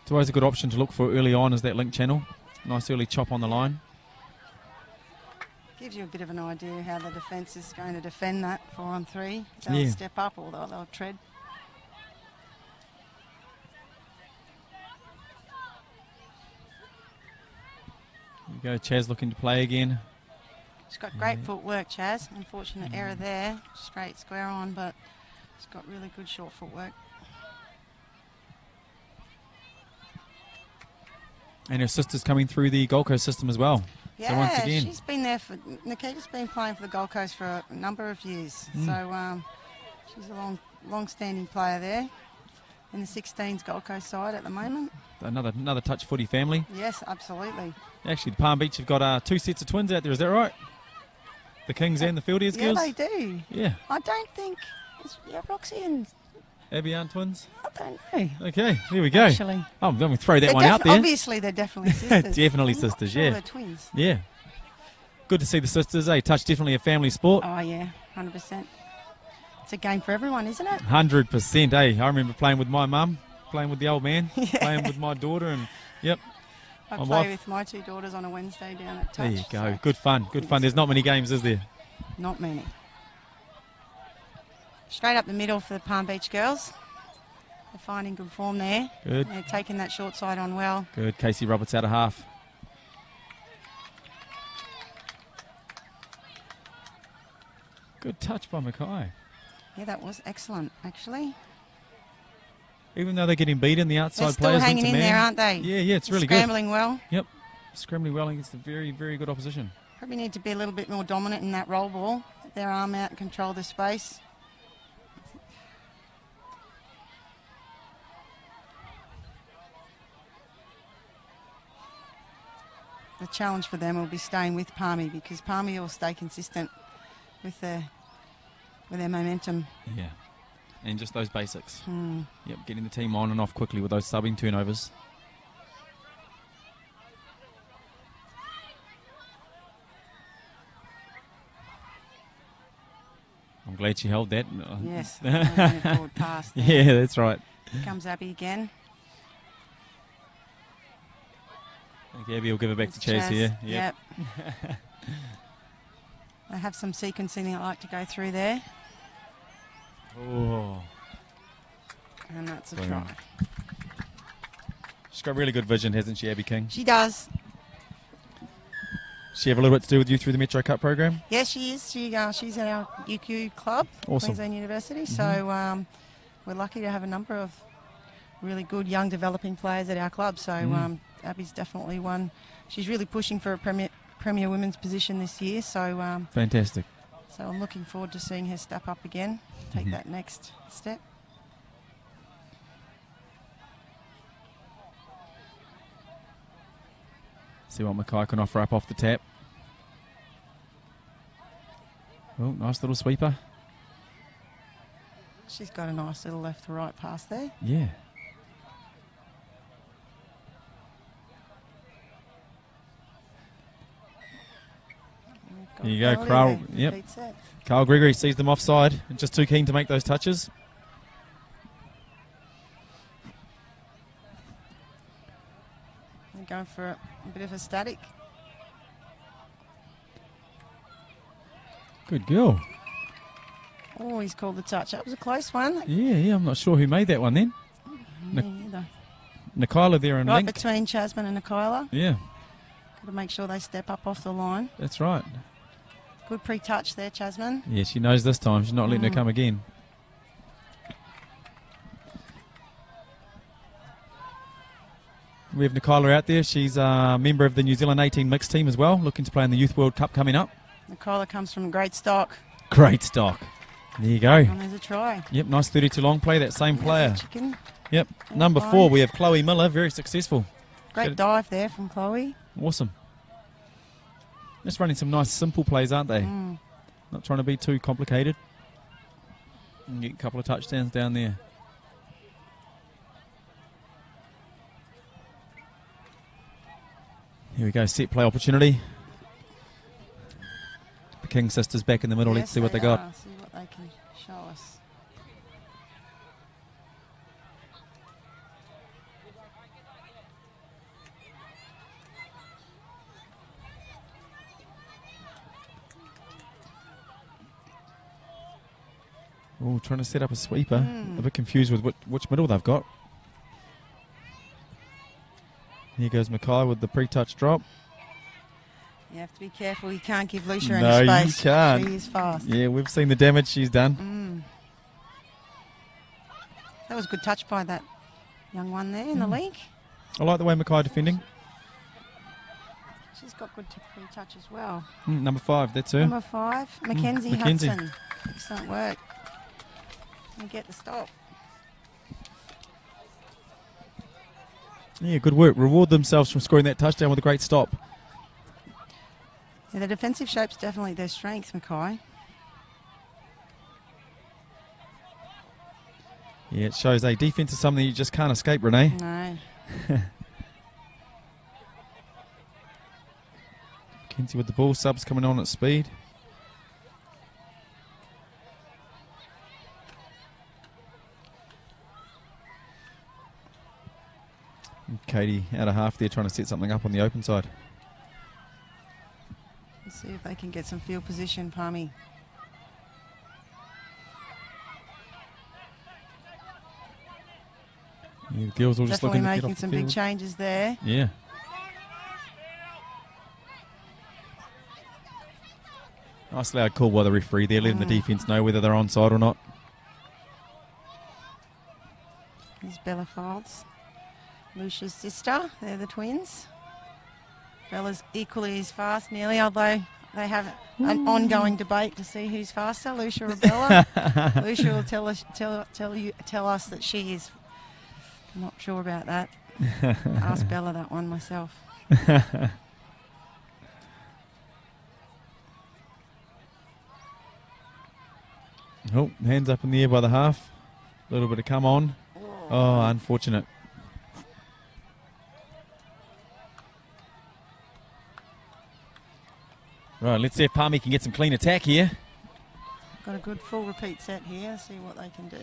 It's always a good option to look for early on is that link channel. Nice early chop on the line. Gives you a bit of an idea how the defence is going to defend that 4-on-3. They'll step up or they'll tread. There we go, Chaz looking to play again. She's got great footwork, Chaz. Unfortunate error there. Straight square on, but she's got really good short footwork. And her sister's coming through the Gold Coast system as well. Yeah, so once again, she's been there for... Nikita's been playing for the Gold Coast for a number of years. So she's a long-standing player there in the 16s Gold Coast side at the moment. Another touch footy family. Yes, absolutely. Actually, Palm Beach have got 2 sets of twins out there. Is that right? The Kings and the Fieldiers girls? Yeah, they do. Yeah. I don't think... Roxy and... Abby aren't twins? I don't know. Okay, here we go. Actually. I'm going to throw that one out there. Obviously, they're definitely sisters. Definitely sisters, sure yeah. They're twins. Yeah. Good to see the sisters. Touch definitely a family sport. Oh, yeah, 100%. It's a game for everyone, isn't it? 100%, I remember playing with my mum, playing with the old man, playing with my daughter, and I play with my 2 daughters on a Wednesday down at Touch. There you go. So good fun. There's not many games, is there? Not many. Straight up the middle for the Palm Beach girls. They're finding good form there. Good. They're taking that short side on well. Good. Casey Roberts out of half. Good touch by Mackay. Yeah, that was excellent, actually. Even though they're getting beaten, the outside they're still players hanging in there, aren't they? Yeah, it's really Scrambling good. well. Yep. Scrambling well against a very, very good opposition. Probably need to be a little bit more dominant in that roll ball. Get their arm out and control the space. The challenge for them will be staying with Palmy because Palmy will stay consistent with their momentum. Yeah, and just those basics. Yep, getting the team on and off quickly with those subbing turnovers. I'm glad she held that. Yes, forward pass there. Yeah, that's right. Here comes Abby again. I think Abby will give it back to Chaz here. Yep. They have some sequencing I like to go through there. Oh. And that's a try. She's got really good vision, hasn't she, Abby King? She does. She have a little bit to do with you through the Metro Cup program? Yes, she is. She's at our UQ club, Awesome. Queensland University. So we're lucky to have a number of really good young developing players at our club. So Abby's definitely one. She's really pushing for a premier women's position this year. So fantastic. So I'm looking forward to seeing her step up again, take that next step. See what Mackay can offer up off the tap. Oh, nice little sweeper. She's got a nice little left to right pass there. Yeah. There you go, Carl. Yep. Carl Gregory sees them offside and just too keen to make those touches. They're going for a bit of a static Good girl. Oh, he's called the touch. That was a close one. Yeah, I'm not sure who made that one then. Me neither. Nicola there in Right link. between Chasman and Nicola. Yeah, Got to make sure they step up off the line. that's right. Good pre-touch there, Chasman. Yeah, she knows this time. She's not letting her come again. We have Nicola out there. She's a member of the New Zealand 18 mixed team as well, looking to play in the Youth World Cup coming up. Nicola comes from great stock. Great stock. There you go. And there's a try. Yep, nice 32 long play, that same player. Chicken. Yep, number 4, we have Chloe Miller, very successful. Great dive there from Chloe. Awesome. Just running some nice simple plays, aren't they? Not trying to be too complicated. And get a couple of touchdowns down there. Here we go, set play opportunity. The King sisters back in the middle. Yes, Let's see what they got. See what they can show us. Oh, trying to set up a sweeper. A bit confused with which middle they've got. Here goes Mackay with the pre-touch drop. You have to be careful. You can't give Lucia No, any space. you can't. She is fast. Yeah, we've seen the damage she's done. That was a good touch by that young one there in the link. I like the way Mackay defending. She's got good pre-touch as well. Number 5, that's her. Number 5, Mackenzie Mackenzie. Hudson. Excellent work. And get the stop. Yeah, good work. Reward themselves from scoring that touchdown with a great stop. Yeah, the defensive shape's definitely their strength, Mackay. Yeah, it shows defence is something you just can't escape, Renee. No. Mackenzie with the ball, subs coming on at speed. And Katie out of half there trying to set something up on the open side. Let's see if they can get some field position, Palmy. Yeah, the girls all just Definitely looking to get making off the some field. big changes there. Yeah. Nice loud call by the referee there, letting the defence know whether they're onside or not. There's Bella Folds, Lucia's sister. They're the twins. Bella's equally as fast, nearly, although they have an ongoing debate to see who's faster, Lucia or Bella. Lucia will tell us that she is. I'm not sure about that. Ask Bella that one myself. Oh, hands up in the air by the half. A little bit of come on. Oh, unfortunate. Right, let's see if Palmy can get some clean attack here. Got a good full repeat set here. See what they can do.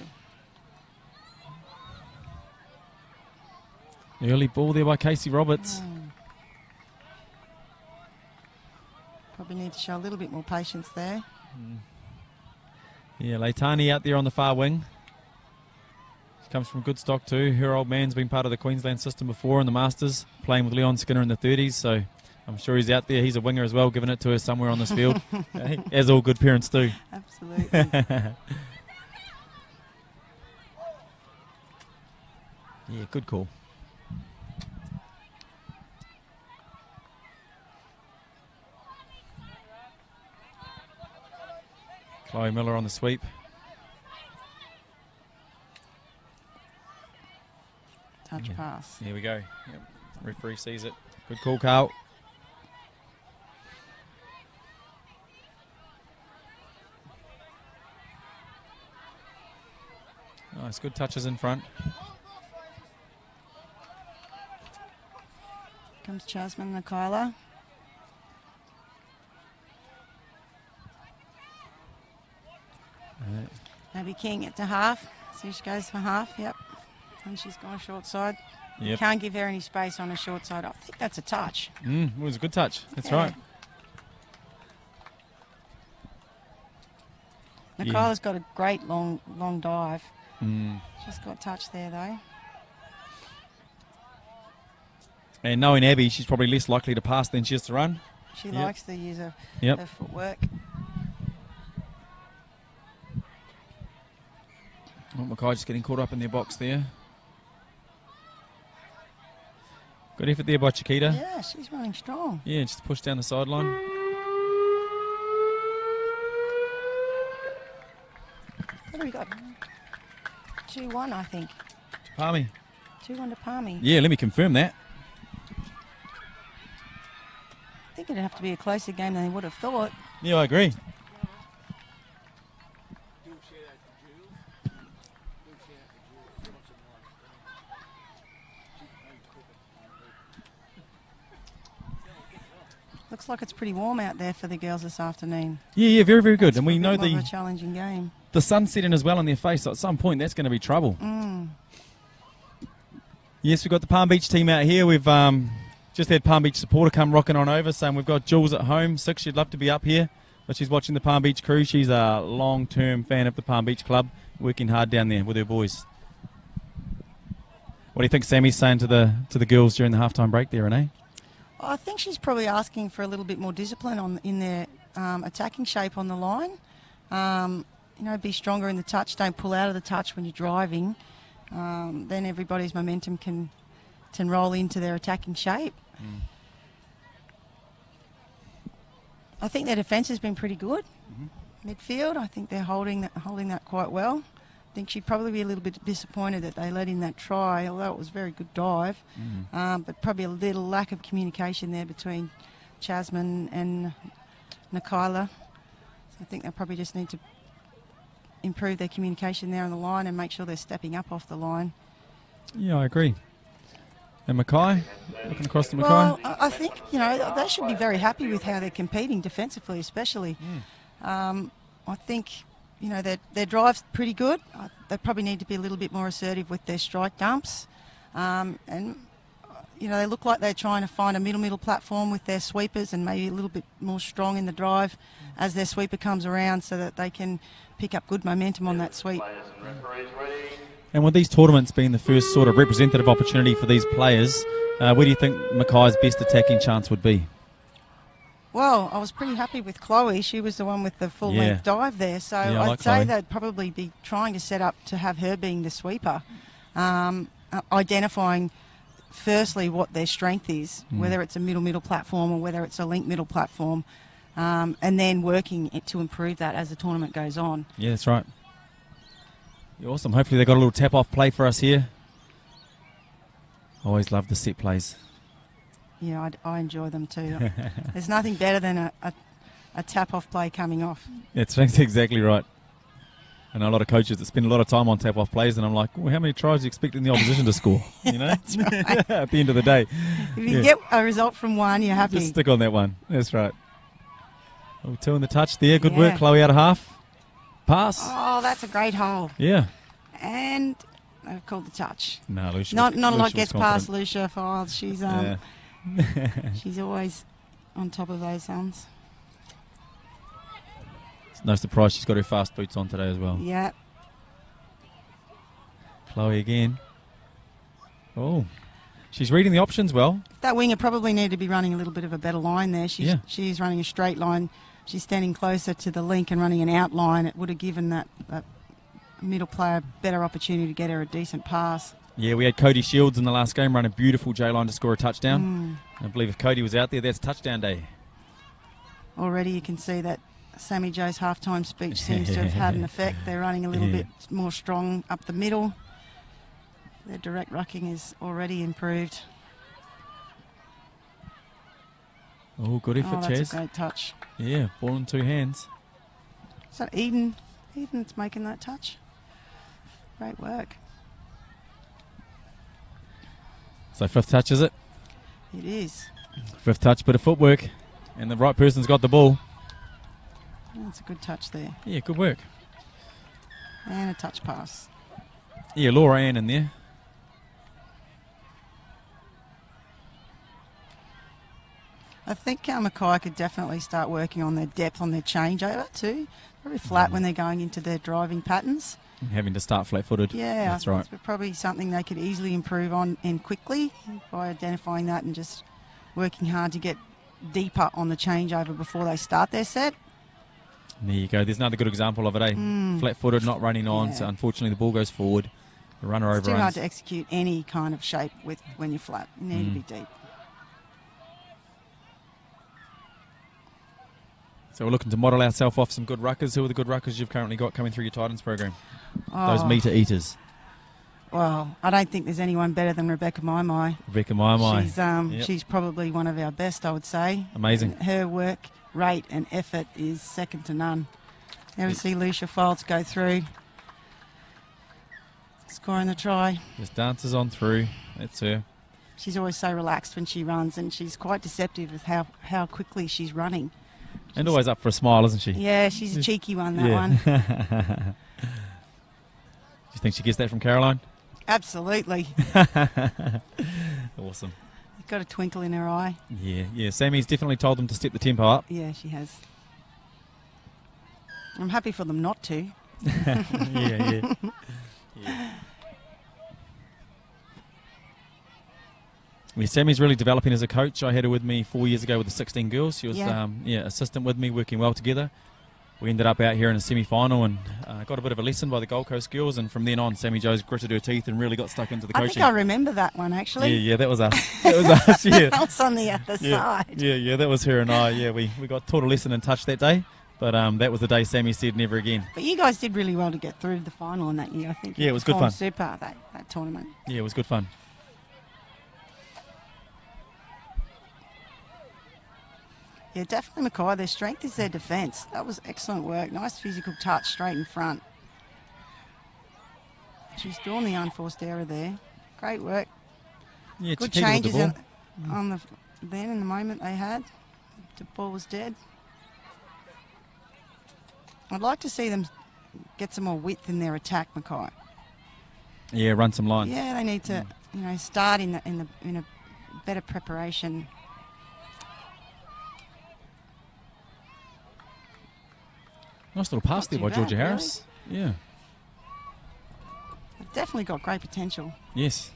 Early ball there by Casey Roberts. Probably need to show a little bit more patience there. Yeah, Leitani out there on the far wing. She comes from good stock too. Her old man's been part of the Queensland system before in the Masters, playing with Leon Skinner in the 30s, so I'm sure he's out there. He's a winger as well, giving it to her somewhere on this field, as all good parents do. Absolutely. Yeah, good call. Chloe Miller on the sweep. Touch pass. Here we go. Yep. Referee sees it. Good call, Carl. Nice, good touches in front. Comes Chasman and Kyla. Abby King at the half. See, she goes for half. Yep. And she's gone short side. Yep. Can't give her any space on a short side. I think that's a touch. It was a good touch. That's right. Nikola's got a great long dive. Mm. Just got touched there, though. And knowing Abby, she's probably less likely to pass than she is to run. She likes the use of her footwork. Oh, Mackay just getting caught up in their box there. Good effort there by Chiquita. Yeah, she's running strong. Yeah, just pushed down the sideline. What do we got? 2-1, I think. Palmy. 2-1 to Palmy. Yeah, let me confirm that. I think it'd have to be a closer game than they would have thought. Yeah, I agree. Looks like it's pretty warm out there for the girls this afternoon. Yeah, very, very good. That's and we know a challenging game. The sun's setting as well on their face, so at some point that's going to be trouble. Mm. Yes, we've got the Palm Beach team out here. We've just had Palm Beach supporter come rocking on over, saying we've got Jules at home, 6. She'd love to be up here, but she's watching the Palm Beach crew. She's a long-term fan of the Palm Beach club, working hard down there with her boys. What do you think Sammy's saying to the girls during the halftime break there, Renee? I think she's probably asking for a little bit more discipline in their attacking shape on the line. Be stronger in the touch. Don't pull out of the touch when you're driving. Then everybody's momentum can roll into their attacking shape. Mm. I think their defence has been pretty good. Mm-hmm. Midfield, I think they're holding that quite well. I think she'd probably be a little bit disappointed that they let in that try, although it was a very good dive. Mm. But probably a little lack of communication there between Jasmine and Nikayla. So I think they probably just need to improve their communication there on the line and make sure they're stepping up off the line. Yeah, I agree. And Mackay, looking across to Mackay. Well, I think they should be very happy with how they're competing defensively, especially. Mm. I think their drive's pretty good. They probably need to be a little bit more assertive with their strike dumps, and they look like they're trying to find a middle platform with their sweepers and maybe a little bit more strong in the drive as their sweeper comes around so that they can pick up good momentum on that sweep. And with these tournaments being the first sort of representative opportunity for these players, where do you think Mackay's best attacking chance would be? Well, I was pretty happy with Chloe. She was the one with the full-length dive there. So I'd say they'd probably be trying to set up to have her being the sweeper, identifying firstly what their strength is, whether it's a middle platform or whether it's a link middle platform, and then working to improve that as the tournament goes on. Yeah, that's right. Yeah, awesome. Hopefully they've got a little tap-off play for us here. Always love the set plays. Yeah, I enjoy them too. There's nothing better than a tap-off play coming off. That's exactly right. I know a lot of coaches that spend a lot of time on tap-off plays, and I'm like, well, how many tries are you expecting the opposition to score? That's right. At the end of the day. If you get a result from one, you're happy. Just stick on that one. That's right. Oh, 2 in the touch there. Good work, Chloe, out of half. Pass. Oh, that's a great hole. Yeah. And they've called the touch. No, Lucia. Not a lot gets past Lucia Files. She's she's always on top of those ones. It's no surprise she's got her fast boots on today as well. Yeah. Chloe again. Oh, she's reading the options well. That winger probably needed to be running a little bit of a better line there. She's running a straight line. She's standing closer to the link and running an outline. It would have given that middle player a better opportunity to get her a decent pass. Yeah, we had Cody Shields in the last game run a beautiful J-line to score a touchdown. I believe if Cody was out there, that's touchdown day. Already you can see that Sammy Jo's halftime speech seems to have had an effect. They're running a little bit more strong up the middle. Their direct rucking is already improved. Oh, good effort, Chaz. That's a great touch. Yeah, ball in 2 hands. Is that Eden? Eden's making that touch. Great work. So 5th touch, is it? It is. 5th touch, bit of footwork. And the right person's got the ball. That's a good touch there. Yeah, good work. And a touch pass. Yeah, Laura Ann in there. I think Mackay could definitely start working on their depth on their changeover too. Very flat when they're going into their driving patterns. Having to start flat-footed. Yeah, that's right. It's probably something they could easily improve on and quickly by identifying that and just working hard to get deeper on the changeover before they start their set. There you go. There's another good example of it, eh? Flat-footed, not running on, so unfortunately the ball goes forward. The runner overruns. It's too hard to execute any kind of shape when you're flat. You need to be deep. So we're looking to model ourselves off some good ruckers. Who are the good ruckers you've currently got coming through your Titans program? Those meter eaters. Well, I don't think there's anyone better than Rebecca Maimai. Rebecca Maimai. She's probably one of our best, I would say. Amazing. And her work rate and effort is second to none. There we see Lucia Foltz go through, scoring the try. Just dances on through. That's her. She's always so relaxed when she runs, and she's quite deceptive with how quickly she's running. And always up for a smile, isn't she? Yeah, she's a cheeky one, that one. Do you think she gets that from Caroline? Absolutely. Awesome. She's got a twinkle in her eye. Yeah. Sammy's definitely told them to step the tempo up. Yeah, she has. I'm happy for them not to. Yeah. Yeah, Sammy's really developing as a coach. I had her with me 4 years ago with the 16 girls. She was assistant with me, working well together. We ended up out here in a semi-final and got a bit of a lesson by the Gold Coast girls, and from then on Sammy Jo's gritted her teeth and really got stuck into the coaching. I think I remember that one, actually. Yeah, that was us. That was us, yeah. I was on the other side. Yeah, that was her and I. Yeah, we got taught a lesson and touch that day, but that was the day Sammy said never again. But you guys did really well to get through the final in that year, I think. Yeah, it was good fun. Super, that tournament. Yeah, it was good fun. Yeah, definitely Mackay. Their strength is their defence. That was excellent work. Nice physical touch straight in front. She's doing the unforced error there. Great work. Yeah, good changes in the moment they had. The ball was dead. I'd like to see them get some more width in their attack, Mackay. Yeah, run some lines. Yeah, they need to, start in a better preparation. Nice little pass there by Georgia Harris. Really? Yeah. They've definitely got great potential. Yes.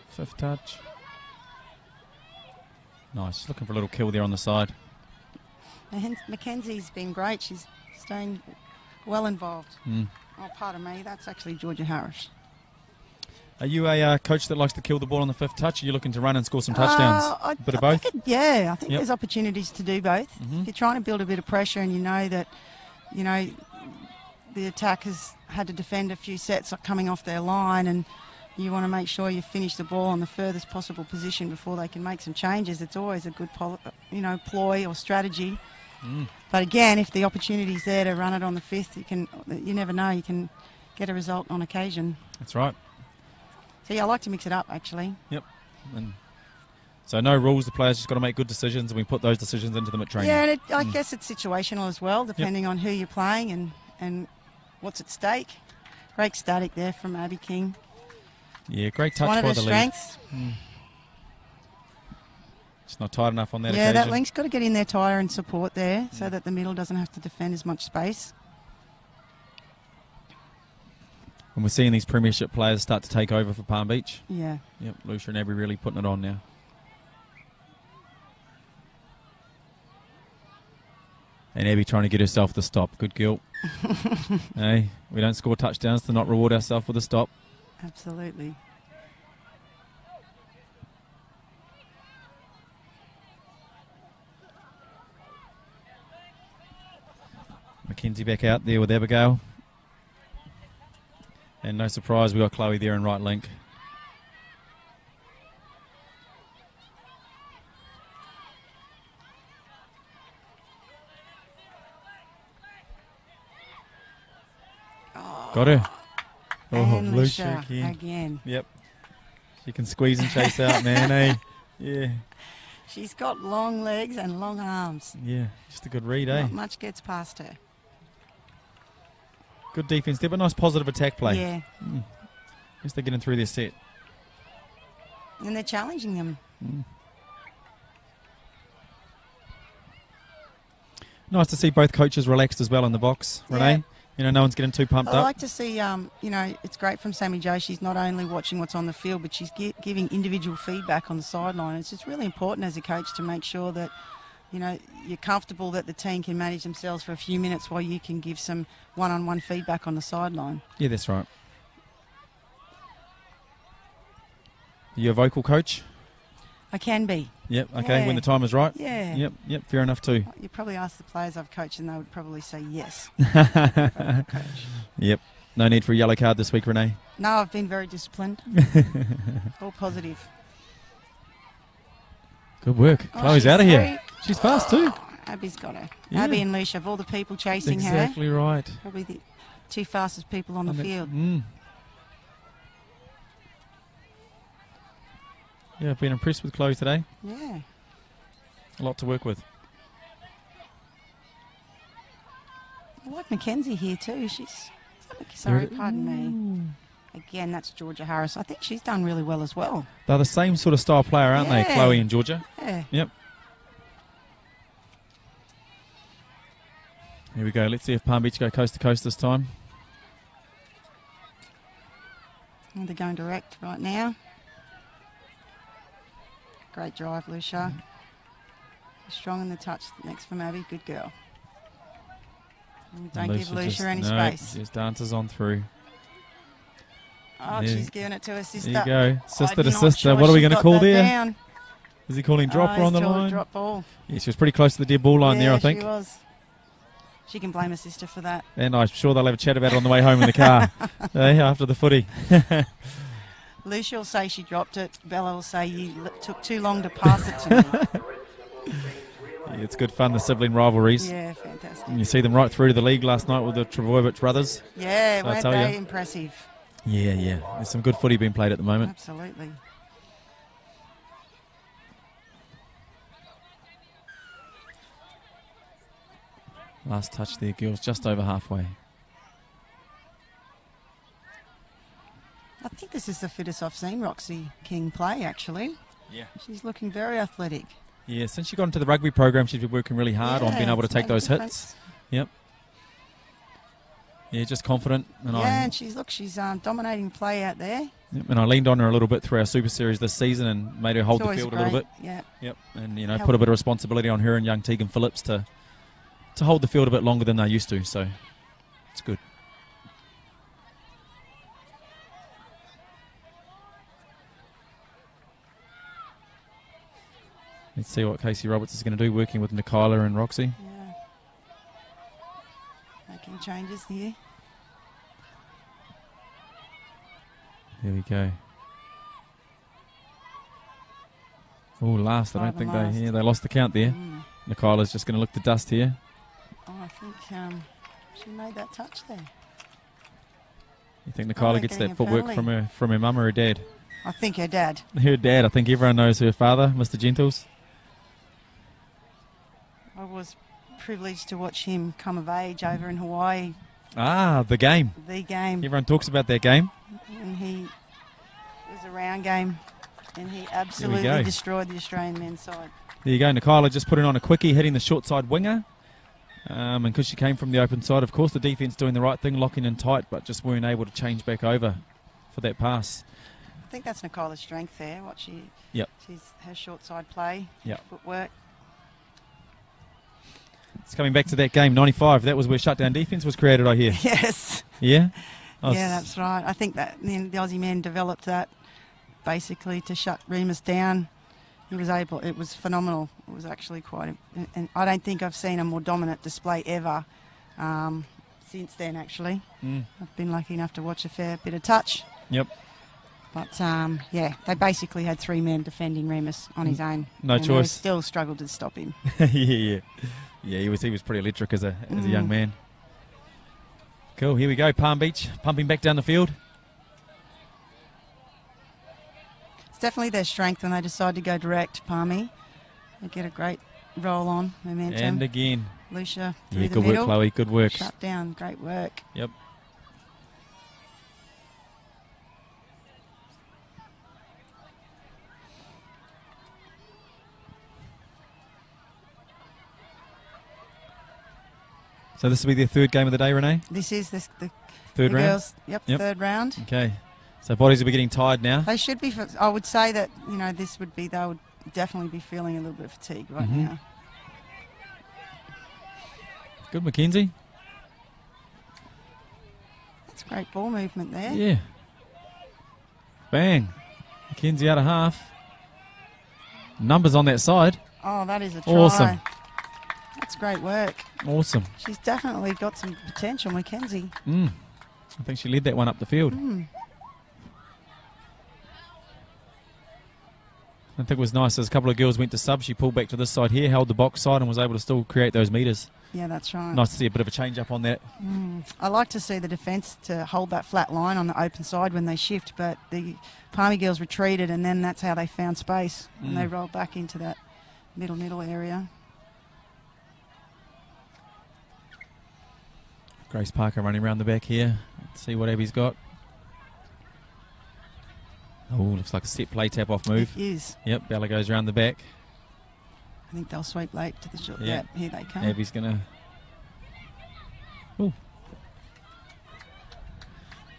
Fifth touch. Nice. Looking for a little kill there on the side. Mackenzie's been great. She's staying well involved. Oh, pardon me. That's actually Georgia Harris. Are you a coach that likes to kill the ball on the fifth touch? Are you looking to run and score some touchdowns? A bit of both? I think there's opportunities to do both. If you're trying to build a bit of pressure and you know that, the attack has had to defend a few sets coming off their line, and you want to make sure you finish the ball on the furthest possible position before they can make some changes. It's always a good, ploy or strategy. But again, if the opportunity's there to run it on the fifth, you never know. You can get a result on occasion. That's right. So, yeah, I like to mix it up, actually. Yep. And so no rules. The players just got to make good decisions, and we put those decisions into them at training. Yeah, and I guess it's situational as well, depending on who you're playing and what's at stake. Great static there from Abby King. Yeah, great touch by the lead. One of her strengths. It's not tight enough on that occasion. Yeah, that link's got to get in there tighter and support there so that the middle doesn't have to defend as much space. And we're seeing these premiership players start to take over for Palm Beach. Yeah. Yep, Lucia and Abby really putting it on now. And Abby trying to get herself the stop. Good girl. Hey, we don't score touchdowns to not reward ourselves with a stop. Absolutely. Mackenzie back out there with Abigail. And no surprise, we got Chloe there in right link. Got her. Oh, Lucia again. Yep. She can squeeze and chase out, man, eh? Yeah. She's got long legs and long arms. Yeah, just a good read, eh? Not much gets past her. Good defence there, but nice positive attack play. Yeah. guess they're getting through their set. And they're challenging them. Nice to see both coaches relaxed as well in the box, Renee. Yeah. No one's getting too pumped I up. like to see, it's great from Sammy Jo. She's not only watching what's on the field, but she's giving individual feedback on the sideline. It's just really important as a coach to make sure that, you're comfortable that the team can manage themselves for a few minutes while you can give some one-on-one feedback on the sideline. Yeah, that's right. Are you a vocal coach? I can be. Yep, okay, Yeah. when the time is right? Yeah. Yep, fair enough too. You probably ask the players I've coached and they would probably say yes. Yep, no need for a yellow card this week, Renee. No, I've been very disciplined. All positive. Good work. Oh, Chloe's she's out of here. very- She's fast too. Abby's got her. Yeah. Abby and Lucia, of all the people chasing her, Exactly right. probably the two fastest people on the field. Yeah, I've been impressed with Chloe today. Yeah. A lot to work with. I like Mackenzie here too. Sorry, pardon me. Again, that's Georgia Harris. I think she's done really well as well. They're the same sort of style player, aren't they, Yeah. Chloe and Georgia? Yeah. Yep. Here we go. Let's see if Palm Beach go coast to coast this time. And they're going direct right now. Great drive, Lucia. Strong in the touch. Next from Abby. Good girl. And don't give Lucia any space. Just dances on through. Oh, Yeah. she's giving it to her sister. There you go. Sister to I'm not sister. sure What are we she going to got call that there? down. Is he calling dropper on the he's called line? Drop ball. Yeah, she was pretty close to the dead ball line there, I think. She was. She can blame her sister for that. And I'm sure they'll have a chat about it on the way home in the car after the footy. Lucia will say she dropped it. Bella will say you took too long to pass it to me. Yeah, it's good fun, the sibling rivalries. Yeah, fantastic. And you see them right through to the league last night with the Travojevic brothers. Yeah, So I weren't tell they you. impressive? Yeah. There's some good footy being played at the moment. Absolutely. Last touch there, girls, just over halfway. I think this is the fittest I've seen Roxy King play, actually. Yeah. She's looking very athletic. Yeah, since she got into the rugby program, she's been working really hard on being able to it's take made a those hits. difference. Yep. Yeah, just confident. And And she's dominating play out there. and I leaned on her a little bit through our Super Series this season and made her hold It's the always field a little bit. great. Yeah. Yep, and put a bit of responsibility on her and young Tegan Phillips to hold the field a bit longer than they used to. So it's good. Let's see what Casey Roberts is going to do, working with Nikyla and Roxy. Yeah. Making changes here. Here we go. Oh, last. I don't Five think and last. they lost the count there. Mm. Nikyla's just going to look to dust here. Oh, I think she made that touch there. You think they're Nikyla gets getting that a footwork penalty. from her mum or her dad? I think her dad. Her dad. I think everyone knows her father, Mr. Gentles. I was privileged to watch him come of age over in Hawaii, Ah, the game. the game. Everyone talks about that game. And it was a round game, and he go. absolutely destroyed the Australian men's side. There you go. Nikyla just putting on a quickie, hitting the short side winger. And because she came from the open side, of course, the defence doing the right thing, locking in tight, but just weren't able to change back over for that pass. I think that's Nikyla's strength there. Yep. Her short side play, Yep. footwork. It's coming back to that game, 95. That was where shutdown defence was created, I hear. Yes. Yeah? Yeah, that's right. I think that the Aussie men developed that basically to shut Remus down. He was able. It was phenomenal. It was actually quite. And I don't think I've seen a more dominant display ever since then. Actually, I've been lucky enough to watch a fair bit of touch. Yep. But they basically had three men defending Remus on his own. No and choice. They still struggled to stop him. Yeah, he was pretty electric as a young man. Cool, here we go, Palm Beach, pumping back down the field. It's definitely their strength when they decide to go direct, Palmy. They get a great roll on, momentum. And again. Lucia through Yeah, the good middle. work, Chloe, good work. Shut down, great work. Yep. So this will be their third game of the day, Renee? This is the Third round? girls. Yep, third round. Okay. So bodies will be getting tired now. They should be. I would say that, this would be, they would definitely be feeling a little bit of fatigue right now. Good, Mackenzie. That's great ball movement there. Yeah. Bang. Mackenzie out of half. Numbers on that side. Oh, that is a try. Awesome. That's great work. Awesome. She's definitely got some potential, Mackenzie. I think she led that one up the field. I think it was nice as a couple of girls went to sub. She pulled back to this side here, held the box side, and was able to still create those metres. Yeah, that's right. Nice to see a bit of a change up on that. I like to see the defence to hold that flat line on the open side when they shift, but the Palmy girls retreated, and then that's how they found space, and they rolled back into that middle area. Grace Parker running around the back here. Let's see what Abby's got. Oh, looks like a set play tap off move. It is. Yep, Bella goes around the back. I think they'll sweep late to the short. Yeah. Yep, here they come. Abby's going to... Ooh.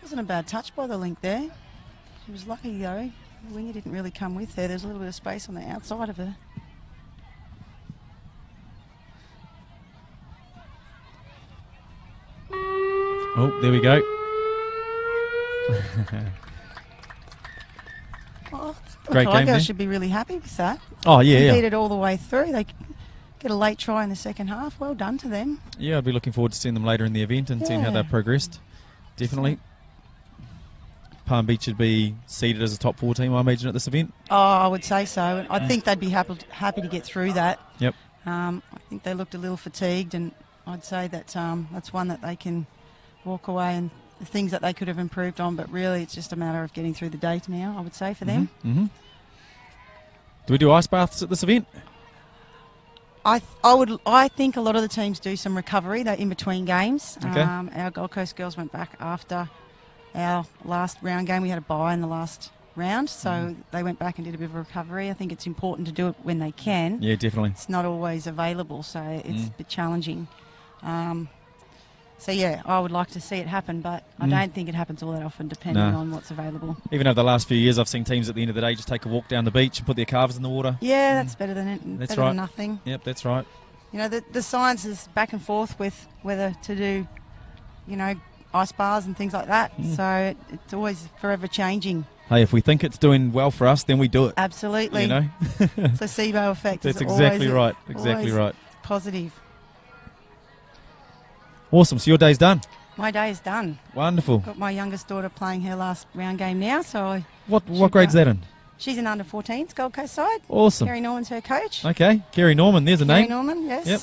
Wasn't a bad touch by the link there. She was lucky though. The winger didn't really come with her. There's a little bit of space on the outside of her. Oh, there we go. Great game there. Should be really happy with that. Oh, yeah, Beat it all the way through. They get a late try in the second half. Well done to them. Yeah, I'd be looking forward to seeing them later in the event and seeing how they've progressed. Definitely. Palm Beach should be seeded as a top 4 team, I imagine, at this event. Oh, I would say so. And I think they'd be happy to get through that. Yep. I think they looked a little fatigued, and I'd say that that's one that they can walk away and the things that they could have improved on, but really it's just a matter of getting through the day now, I would say, for them. Do we do ice baths at this event? I think a lot of the teams do some recovery. They're in between games. Okay. Our Gold Coast girls went back after our last round game. We had a bye in the last round, so they went back and did a bit of a recovery. I think it's important to do it when they can. Yeah, definitely. It's not always available, so it's a bit challenging. So, yeah, I would like to see it happen, but I don't think it happens all that often, depending on what's available. Even over the last few years, I've seen teams at the end of the day just take a walk down the beach and put their calves in the water. Yeah, that's better than than nothing. Yep, that's right. You know, the science is back and forth with whether to do, ice bars and things like that. So it's always forever changing. Hey, if we think it's doing well for us, then we do it. Absolutely. Placebo effect. That's exactly right. Exactly right. Positive. Awesome. So your day's done. My day is done. Wonderful. Got my youngest daughter playing her last round game now. So what grade's that in? She's in under-14s, Gold Coast side. Awesome. Kerry Norman's her coach. Okay. Kerry Norman, there's a name. Kerry Norman, yes. Yep.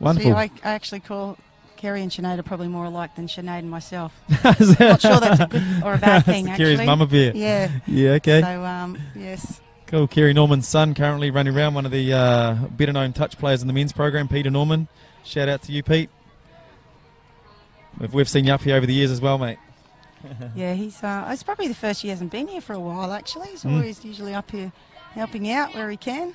Wonderful. See, I actually call Kerry and Sinead are probably more alike than Sinead and myself. Not sure that's a good or a bad thing, actually. Kerry's mama bear. Yeah. Yeah, okay. So, yes. Cool. Kerry Norman's son currently running around, one of the better-known touch players in the men's program, Peter Norman. Shout out to you, Pete. We've seen you up here over the years as well, mate. Yeah, it's probably the first year he hasn't been here for a while, actually. He's always usually up here helping out where he can.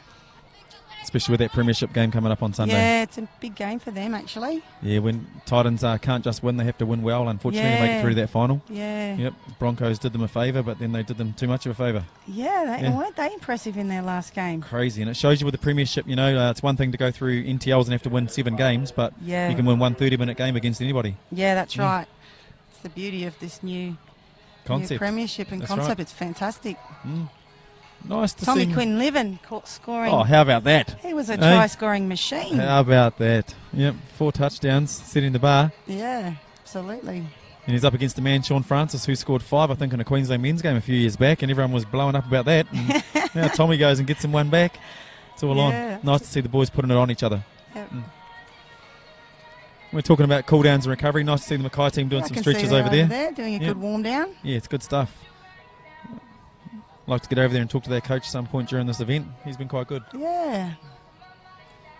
Especially with that premiership game coming up on Sunday. Yeah, it's a big game for them, actually. Yeah, when Titans can't just win, they have to win well, unfortunately, to make it through that final. Yeah. Yep, Broncos did them a favour, but then they did them too much of a favour. Yeah, weren't they impressive in their last game? Crazy, and it shows you with the premiership, it's one thing to go through NTLs and have to win 7 games, but you can win one 30-minute game against anybody. Yeah, that's right. It's the beauty of this new premiership and concept. Right. It's fantastic. Nice to see. Tommy Quinn-Livin scoring. Oh, how about that? He was a try-scoring machine. How about that? Yep, 4 touchdowns, setting the bar. Yeah, absolutely. And he's up against a man, Sean Francis, who scored 5, I think, in a Queensland men's game a few years back, and everyone was blowing up about that. And now Tommy goes and gets him one back. It's all on. Nice to see the boys putting it on each other. Yep. We're talking about cool downs and recovery. Nice to see the Mackay team doing some stretches over there. Doing a good warm down. Yeah, it's good stuff. Like to get over there and talk to their coach at some point during this event. He's been quite good. Yeah.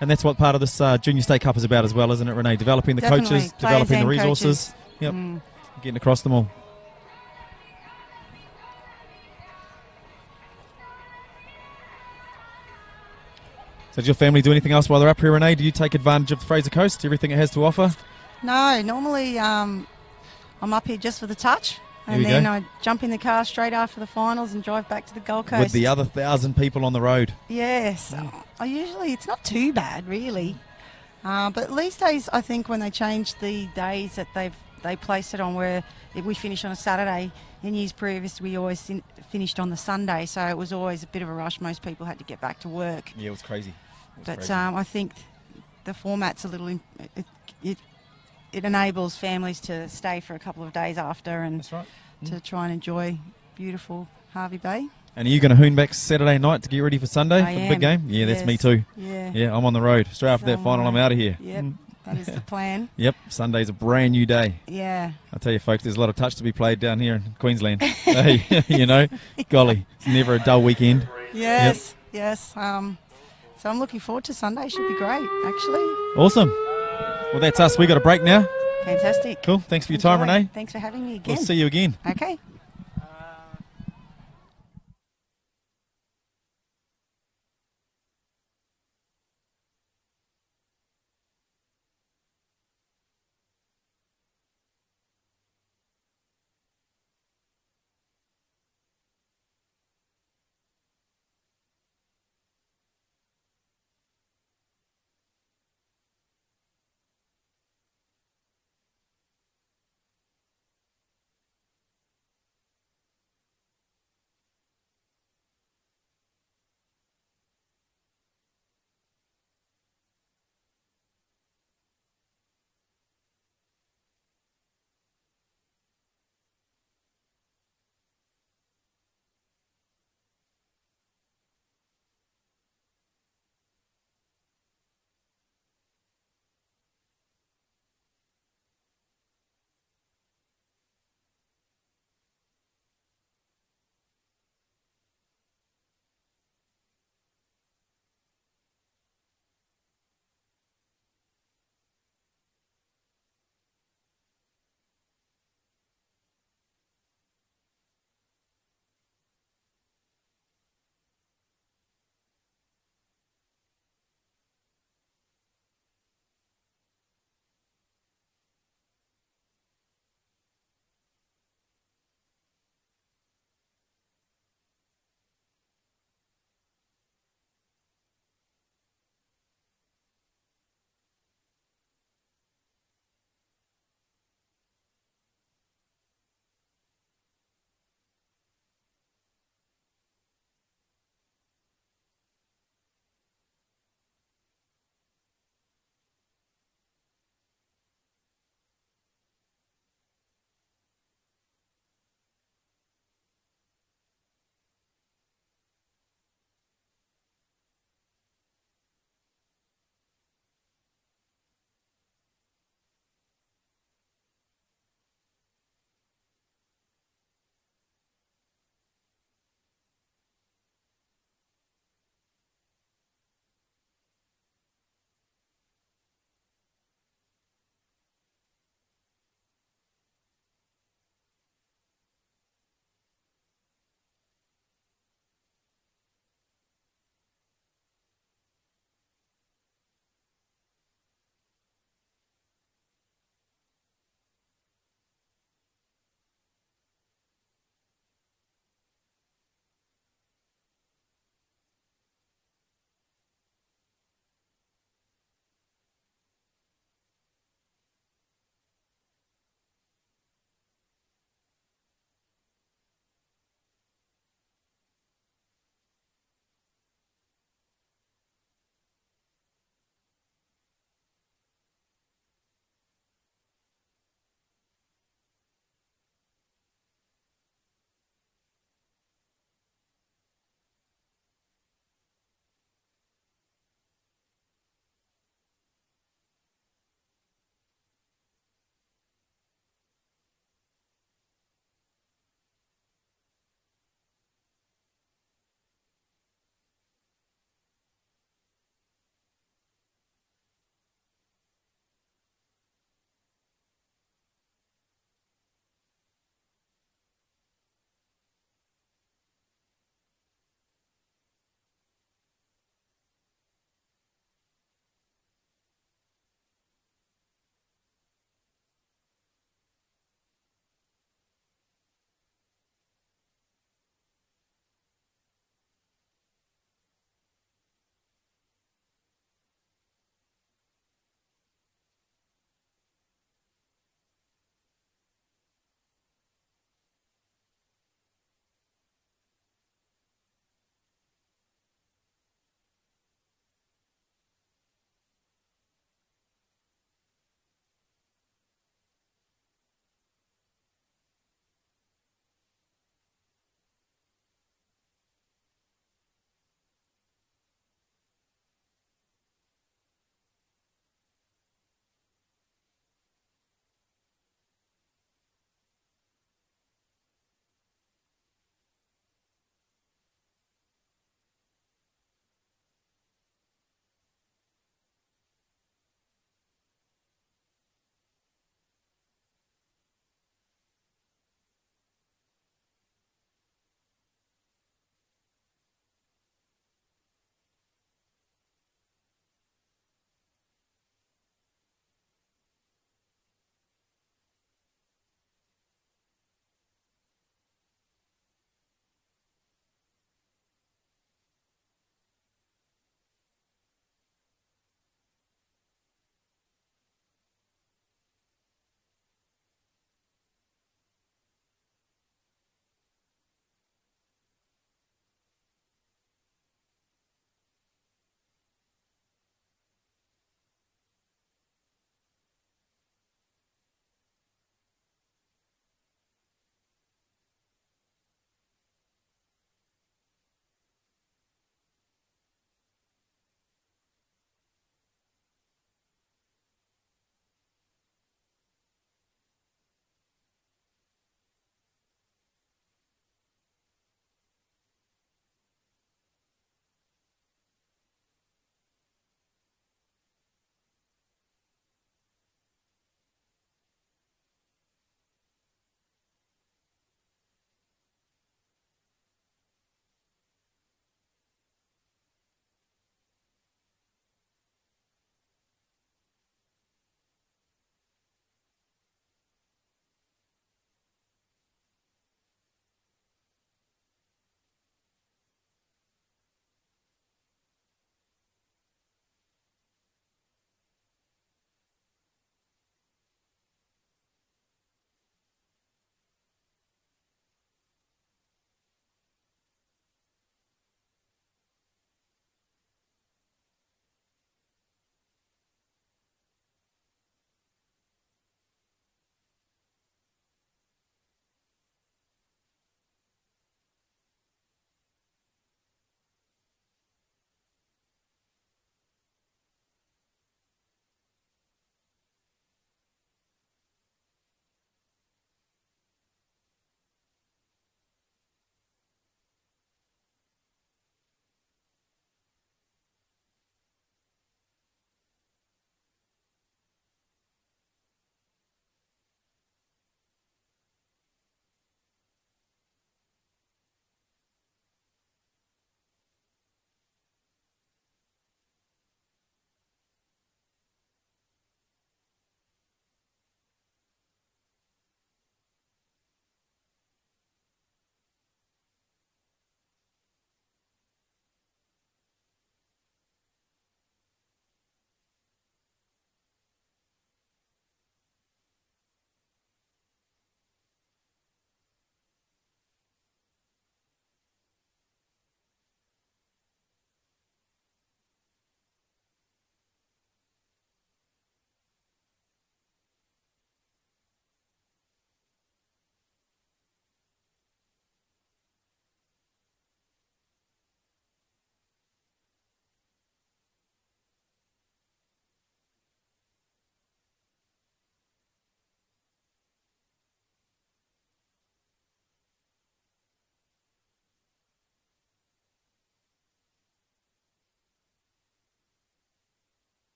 And that's what part of this Junior State Cup is about as well, isn't it, Renee? Developing the coaches, developing the resources. Yep. Getting across them all. So does your family do anything else while they're up here, Renee? Do you take advantage of the Fraser Coast, everything it has to offer? No, normally I'm up here just for the touch. And then I jump in the car straight after the finals and drive back to the Gold Coast. With the other 1,000 people on the road. Yes. It's not too bad, really. But these days, I think when they change the days that they place it on, where if we finish on a Saturday, in years previous we always finished on the Sunday, so it was always a bit of a rush. Most people had to get back to work. Yeah, it was crazy. I think the format's a little... It enables families to stay for a couple of days after and That's right. to try and enjoy beautiful Hervey Bay. And are you going to hoon back Saturday night to get ready for Sunday I for the am. big game? Yeah, that's me too. Yeah, I'm on the road. Straight after that final, I'm out of here. Yep, that is the plan. Yep, Sunday's a brand new day. Yeah. I tell you, folks, there's a lot of touch to be played down here in Queensland. Hey, golly, it's never a dull weekend. Yes. So I'm looking forward to Sunday. Should be great, actually. Awesome. Well, that's us. We got a break now. Fantastic. Cool. Thanks for your time, Renee. Thanks for having me again. We'll see you again. Okay.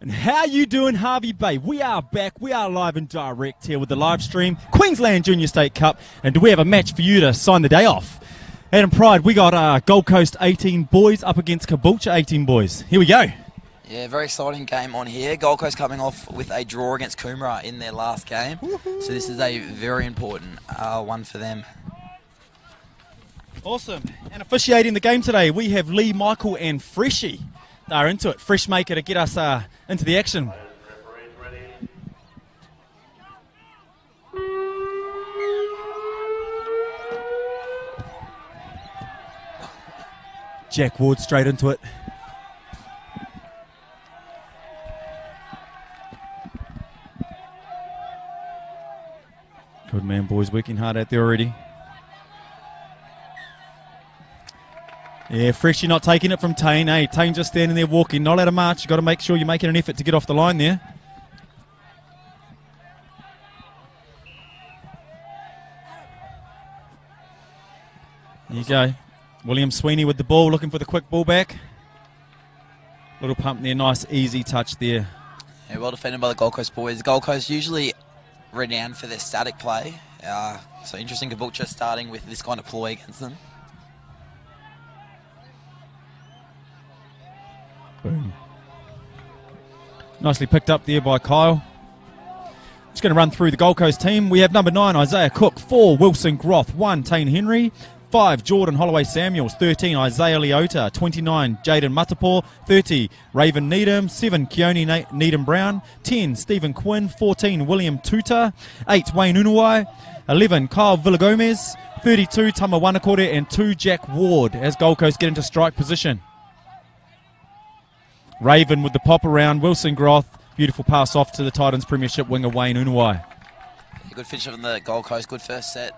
And how you doing, Harvey Bay? We are back. We are live and direct here with the live stream. Queensland Junior State Cup. And do we have a match for you to sign the day off? Adam Pride, we got Gold Coast 18 boys up against Caboolture 18 boys. Here we go. Yeah, very exciting game on here. Gold Coast coming off with a draw against Coomera in their last game. Woohoo. So this is a very important one for them. Awesome. And officiating the game today, we have Lee, Michael and Freshy. They're into it. Fresh maker to get us into the action. Jack Ward straight into it. Good man, boys, working hard out there already. Yeah, Freshy not taking it from Tane. Hey, Tane just standing there walking, not out of march. You've got to make sure you're making an effort to get off the line there. There you go. William Sweeney with the ball, looking for the quick ball back. Little pump there, nice easy touch there. Yeah, well defended by the Gold Coast boys. Gold Coast usually renowned for their static play. So interesting, Caboolture starting with this kind of ploy against them. Boom. Nicely picked up there by Kyle. Just going to run through the Gold Coast team. We have number 9, Isaiah Cook. 4, Wilson Groth. 1, Tane Henry. 5, Jordan Holloway Samuels. 13, Isaiah Leota. 29, Jaden Matapaw. 30, Raven Needham. 7, Keone Needham Brown. 10, Stephen Quinn. 14, William Tuta. 8, Wayne Unuwai. 11, Kyle Villagomez. 32, Tama Wanakore. And 2, Jack Ward as Gold Coast get into strike position. Raven with the pop around, Wilson Groth, beautiful pass off to the Titans Premiership winger Wayne Unuwai. Good finish from the Gold Coast, good first set,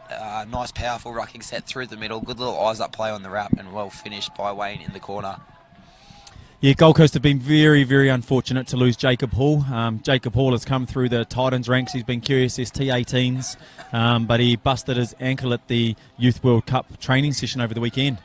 nice powerful rucking set through the middle, good little eyes up play on the wrap and well finished by Wayne in the corner. Yeah, Gold Coast have been very, very unfortunate to lose Jacob Hall. Jacob Hall has come through the Titans ranks, he's been QSS T18s, but he busted his ankle at the Youth World Cup training session over the weekend.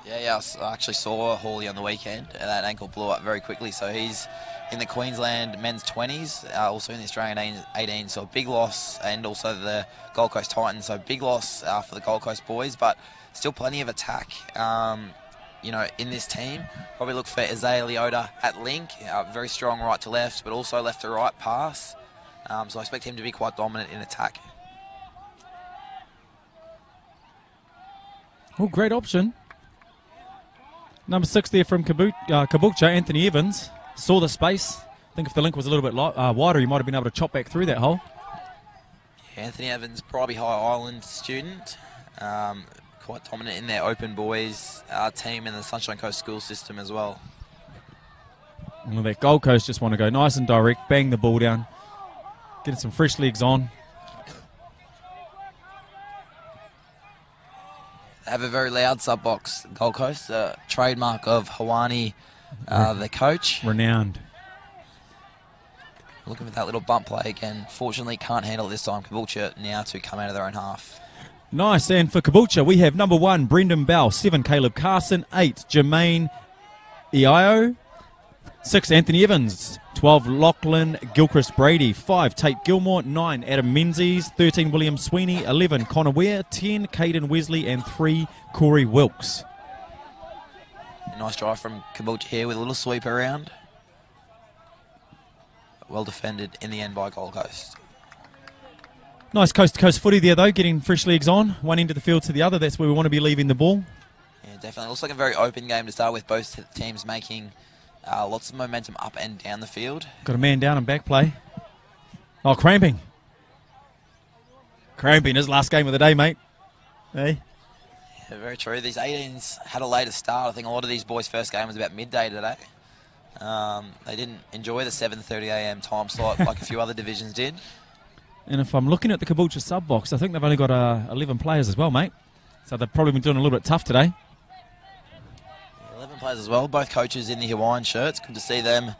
Yeah, I actually saw Hawley on the weekend, and that ankle blew up very quickly. So he's in the Queensland men's 20s, also in the Australian 18. So a big loss, and also the Gold Coast Titans. So big loss for the Gold Coast boys, but still plenty of attack. In this team, probably look for Isaiah Leota at link, very strong right to left, but also left to right pass. So I expect him to be quite dominant in attack. Oh, great option. Number 6 there from Caboolture, Anthony Evans, saw the space. I think if the link was a little bit wider, he might have been able to chop back through that hole. Yeah, Anthony Evans, Bribie High Island student, quite dominant in their open boys team in the Sunshine Coast school system as well. Well, that Gold Coast just want to go nice and direct, bang the ball down, getting some fresh legs on. Have a very loud sub box, Gold Coast, trademark of Hawani, the coach. Renowned. Looking for that little bump play again. Fortunately, can't handle it this time. Caboolture now to come out of their own half. Nice, and for Caboolture, we have number 1, Brendan Bell. 7, Caleb Carson. 8, Jermaine Iaio. 6, Anthony Evans. 12, Lachlan Gilchrist Brady. 5, Tate Gilmore. 9, Adam Menzies. 13, William Sweeney. 11, Connor Ware. 10, Caden Wesley. And 3, Corey Wilkes. Nice drive from Caboolture here with a little sweep around. Well defended in the end by Gold Coast. Nice coast-to-coast footy there, though, getting fresh legs on. One end of the field to the other. That's where we want to be leaving the ball. Yeah, definitely. Looks like a very open game to start with. Both teams making lots of momentum up and down the field. Got a man down and back play. Oh, cramping. Cramping, his last game of the day, mate. Hey. Yeah, very true. These 18s had a later start. I think a lot of these boys' first game was about midday today. They didn't enjoy the 7:30 a.m. time slot like a few other divisions did. And if I'm looking at the Caboolture sub box, I think they've only got 11 players as well, mate. So they've probably been doing a little bit tough today. 11 players as well, both coaches in the Hawaiian shirts. Good to see them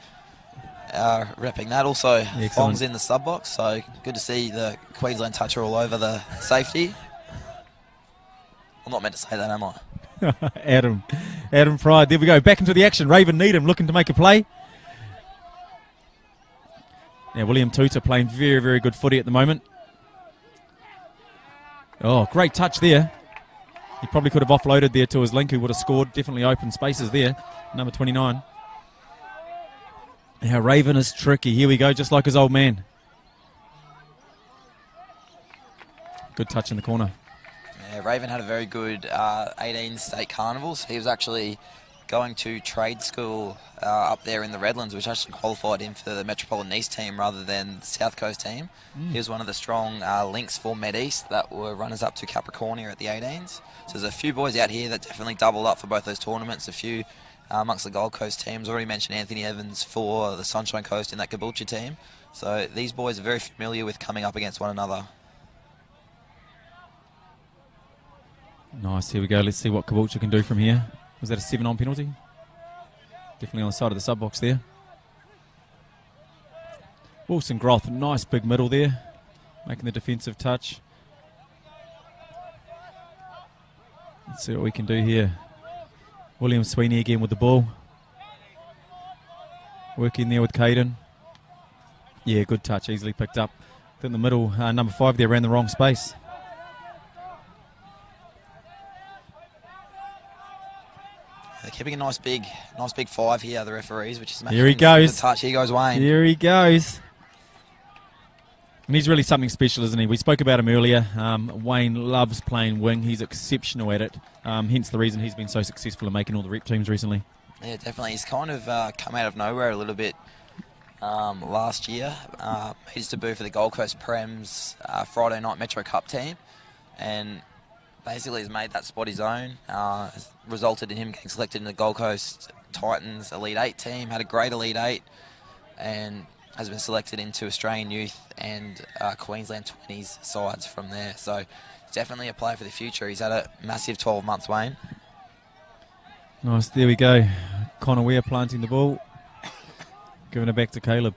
repping that. Also, Fong's in the sub box, so good to see the Queensland toucher all over the safety. I'm not meant to say that, am I? Adam Pride. There we go. Back into the action. Raven Needham looking to make a play. Now William Tuta playing very, very good footy at the moment. Oh, great touch there. He probably could have offloaded there to his link, who would have scored. Definitely open spaces there. Number 29. Now Raven is tricky. Here we go, just like his old man. Good touch in the corner. Yeah, Raven had a very good 18 state carnivals. He was actually going to trade school up there in the Redlands, which actually qualified him for the Metropolitan East team rather than the South Coast team. He was one of the strong links for Med East that were runners up to Capricornia at the 18s. So there's a few boys out here that definitely doubled up for both those tournaments. A few amongst the Gold Coast teams. Already mentioned Anthony Evans for the Sunshine Coast in that Caboolture team. So these boys are very familiar with coming up against one another. Nice, here we go. Let's see what Caboolture can do from here. Was that a 7-on penalty? Definitely on the side of the sub-box there. Wilson Groth, nice big middle there. Making the defensive touch. Let's see what we can do here. William Sweeney again with the ball. Working there with Caden. Yeah, good touch, easily picked up. In the middle, number 5 there ran the wrong space. They're keeping a nice big 5 here, the referees, which is making here he goes. a touch. Here goes Wayne. Here he goes. And he's really something special, isn't he? We spoke about him earlier. Wayne loves playing wing. He's exceptional at it. Hence the reason he's been so successful in making all the rep teams recently. Yeah, definitely. He's kind of come out of nowhere a little bit last year. Made his debut for the Gold Coast Prems Friday night Metro Cup team. And basically has made that spot his own. Has resulted in him getting selected in the Gold Coast Titans Elite 8 team. Had a great Elite 8 and has been selected into Australian Youth and Queensland 20s sides from there. So it's definitely a player for the future. He's had a massive 12 months, Wayne. Nice, there we go. Connor Weir planting the ball. Giving it back to Caleb.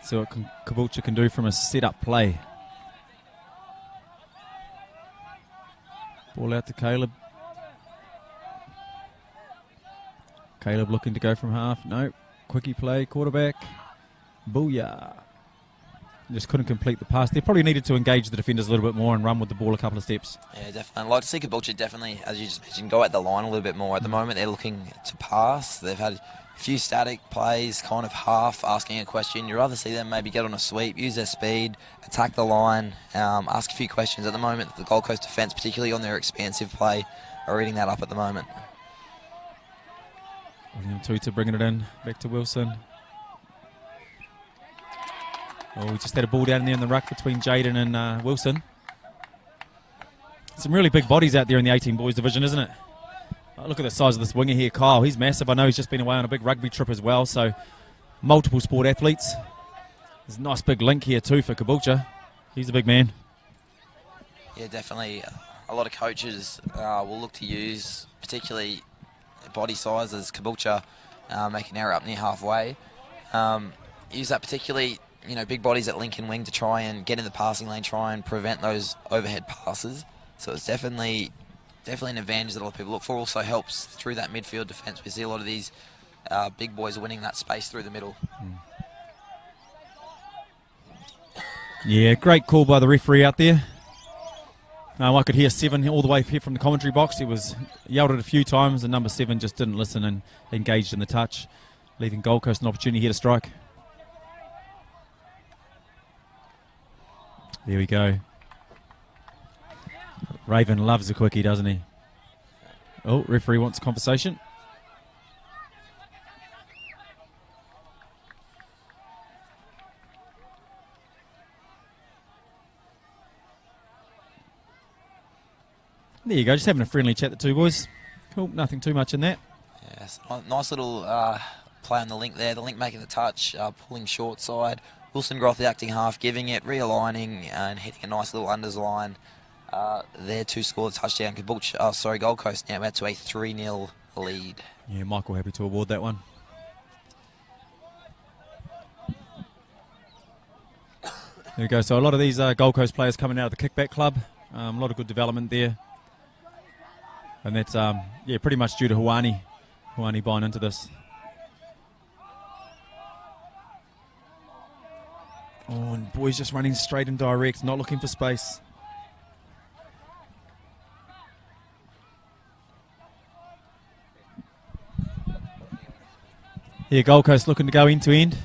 See what Caboolture can do from a set-up play. Ball out to Caleb. Caleb looking to go from half. No. Quickie play, quarterback. Booyah. Just couldn't complete the pass. They probably needed to engage the defenders a little bit more and run with the ball a couple of steps. Yeah, definitely. I'd like to see Caboolture definitely, as you just mentioned, go at the line a little bit more. At the moment, they're looking to pass. They've had a few static plays, kind of half asking a question. You'd rather see them maybe get on a sweep, use their speed, attack the line, ask a few questions. At the moment, the Gold Coast defence, particularly on their expansive play, are eating that up at the moment. William Tuta bringing it in, back to Wilson. Oh, we just had a ball down there in the ruck between Jaden and Wilson. Some really big bodies out there in the 18 boys division, isn't it? Oh, look at the size of this winger here, Kyle. He's massive. I know he's just been away on a big rugby trip as well, so multiple sport athletes. There's a nice big link here too for Caboolture. He's a big man. Yeah, definitely. A lot of coaches will look to use, particularly body sizes, Caboolture make an error up near halfway. Use that particularly, big bodies at link and wing to try and get in the passing lane, try and prevent those overhead passes. So it's definitely an advantage that a lot of people look for. Also helps through that midfield defence. We see a lot of these big boys winning that space through the middle. Yeah, great call by the referee out there. I could hear 7 all the way here from the commentary box. He was yelled at a few times, and number 7 just didn't listen and engaged in the touch, leaving Gold Coast an opportunity here to strike. There we go. Raven loves a quickie, doesn't he? Oh, referee wants a conversation. There you go, just having a friendly chat, the two boys. Cool, nothing too much in that. Yes, nice little play on the link there. The link making the touch, pulling short side. Wilson Groth acting half, giving it, realigning, and hitting a nice little unders line there to score the touchdown. Gold Coast now out to a 3-0 lead. Yeah, Michael happy to award that one. There we go, so a lot of these Gold Coast players coming out of the kickback club. A lot of good development there. And that's, pretty much due to Huani buying into this. Oh, and boys just running straight and direct, not looking for space. Here, Gold Coast looking to go end to end.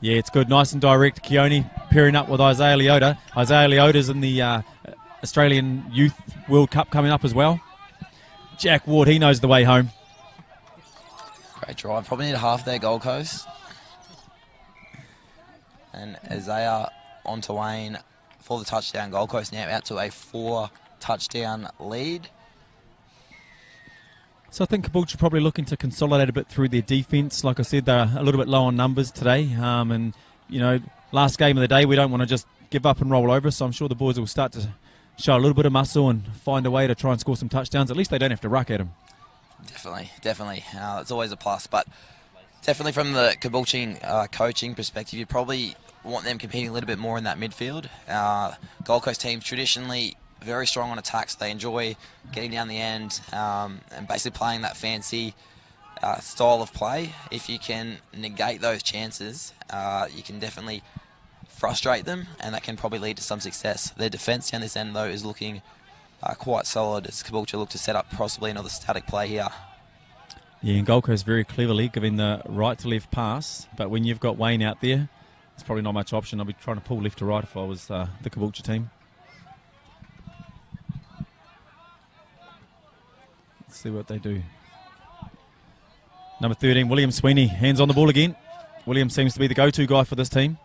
Yeah, it's good, nice and direct. Keone pairing up with Isaiah Leota. Isaiah Leota's in the Australian Youth World Cup coming up as well. Jack Ward, he knows the way home. Great drive. Probably need a half there, Gold Coast. And Isaiah onto Wayne for the touchdown. Gold Coast now out to a 4-touchdown lead. So I think Caboolture probably looking to consolidate a bit through their defence. Like I said, they're a little bit low on numbers today. And, you know, last game of the day, we don't want to just give up and roll over. So I'm sure the boys will start to show a little bit of muscle and find a way to try and score some touchdowns. At least they don't have to ruck at them. Definitely. It's always a plus. But definitely from the Caboolture coaching perspective, you probably want them competing a little bit more in that midfield. Gold Coast teams traditionally very strong on attacks. They enjoy getting down the end and basically playing that fancy style of play. If you can negate those chances, you can definitely frustrate them, and that can probably lead to some success. Their defence down this end, though, is looking quite solid as Caboolture look to set up possibly another static play here. Yeah, and Gold Coast very cleverly giving the right to left pass, but when you've got Wayne out there, it's probably not much option. I'll be trying to pull left to right if I was the Caboolture team. Let's see what they do. Number 13, William Sweeney, hands on the ball again. William seems to be the go-to guy for this team.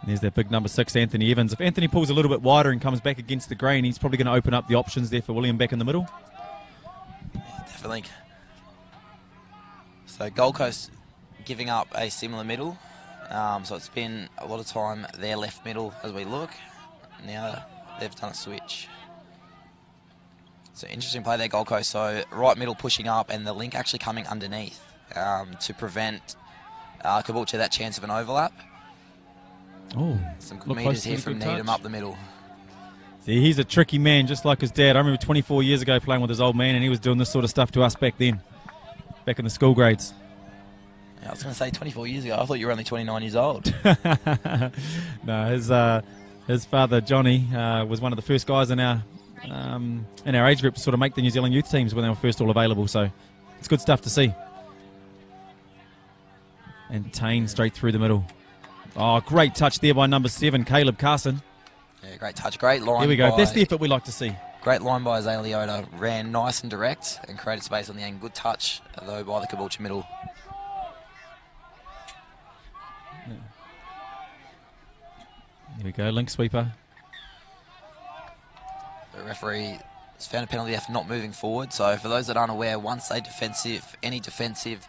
And there's that big number 6, Anthony Evans. If Anthony pulls a little bit wider and comes back against the grain, he's probably going to open up the options there for William back in the middle. Yeah, definitely. So Gold Coast giving up a similar middle. So it's been a lot of time their left middle as we look. Now they've done a switch. So interesting play there, Gold Coast. So right middle pushing up and the link actually coming underneath to prevent Caboolture that chance of an overlap. Oh, some good meters here from Needham up the middle. See, he's a tricky man, just like his dad. I remember 24 years ago playing with his old man, and he was doing this sort of stuff to us back then, back in the school grades. Yeah, I was going to say 24 years ago. I thought you were only 29 years old. No, his father Johnny was one of the first guys in our age group to sort of make the New Zealand youth teams when they were first all available. So it's good stuff to see. And Tane straight through the middle. Oh, great touch there by number 7, Caleb Carson. Yeah, great touch. Great line. Here we go. That's the effort we like to see. Great line by Isaiah Leota. Ran nice and direct and created space on the end. Good touch, though, by the Caboolture middle. Yeah. Here we go. Link sweeper. The referee has found a penalty after not moving forward. So for those that aren't aware, once any defensive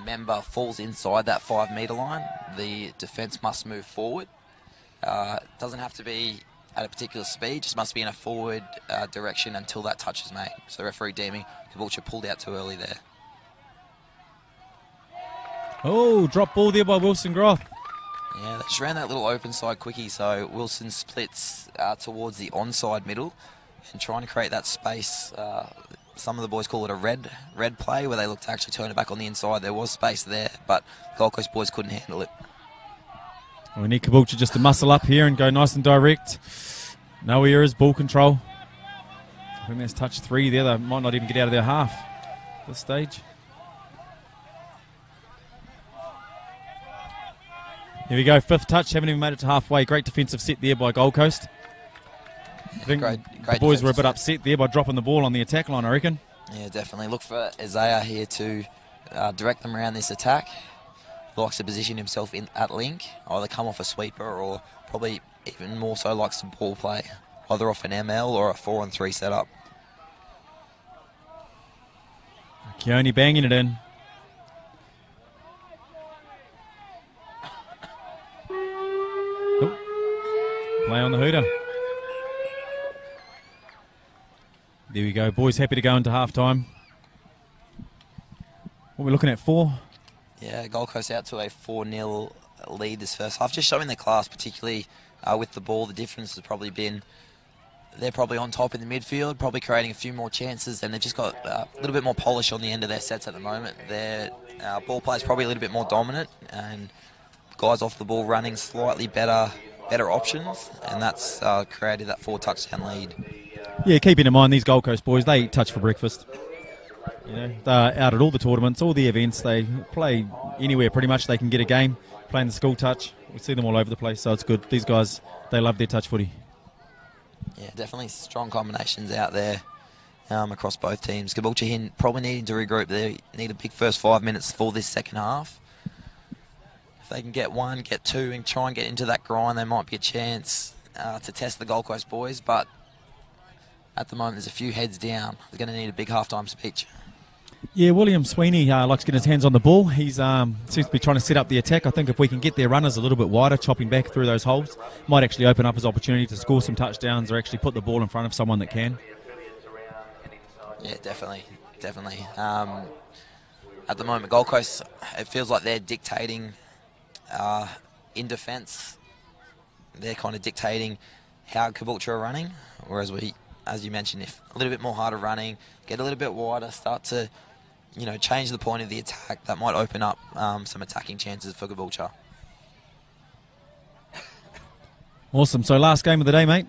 member falls inside that 5-metre line, the defence must move forward. Doesn't have to be at a particular speed, just must be in a forward direction until that touch is made. So the referee deeming Caboolture pulled out too early there. Oh, drop ball there by Wilson Groth. Yeah, they just ran that little open side quickie, so Wilson splits towards the onside middle and trying to create that space. Some of the boys call it a red play, where they look to actually turn it back on the inside. There was space there, but Gold Coast boys couldn't handle it. Well, we need Caboolture just to muscle up here and go nice and direct. No errors, ball control. I think that's touch 3 there. They might not even get out of their half at this stage. Here we go, 5th touch, haven't even made it to halfway. Great defensive set there by Gold Coast. I think great the boys were a bit upset there by dropping the ball on the attack line, I reckon. Yeah, definitely. Look for Isaiah here to direct them around this attack. Likes to position himself at link, either come off a sweeper or probably even more so likes to ball play, either off an ML or a 4-on-3 setup. Keone banging it in. Play on the hooter. There we go. Boys happy to go into half-time. What are we looking at, 4? Yeah, Gold Coast out to a 4-0 lead this first half. Just showing their class, particularly with the ball. The difference has probably been they're probably on top in the midfield, probably creating a few more chances, and they've just got a little bit more polish on the end of their sets at the moment. Their ball play is probably a little bit more dominant, and guys off the ball running slightly better options, and that's created that 4-touchdown lead. Yeah, keeping in mind these Gold Coast boys, they eat touch for breakfast. You know, they're out at all the tournaments, all the events. They play anywhere pretty much they can get a game, playing the school touch. We see them all over the place, so it's good. These guys, they love their touch footy. Yeah, definitely strong combinations out there across both teams. Caboolture here probably needing to regroup. They need a big first 5 minutes for this second half. If they can get one, get two, and try and get into that grind, there might be a chance to test the Gold Coast boys. But at the moment, there's a few heads down. They're going to need a big halftime speech. Yeah, William Sweeney likes getting his hands on the ball. He's seems to be trying to set up the attack. I think if we can get their runners a little bit wider, chopping back through those holes, might actually open up his opportunity to score some touchdowns or actually put the ball in front of someone that can. Yeah, definitely. At the moment, Gold Coast, it feels like they're dictating in defence. They're kind of dictating how Caboolture are running, whereas we, as you mentioned, if a little bit more harder running, get a little bit wider, start to, change the point of the attack, that might open up some attacking chances for Caboolture. Awesome. So last game of the day, mate.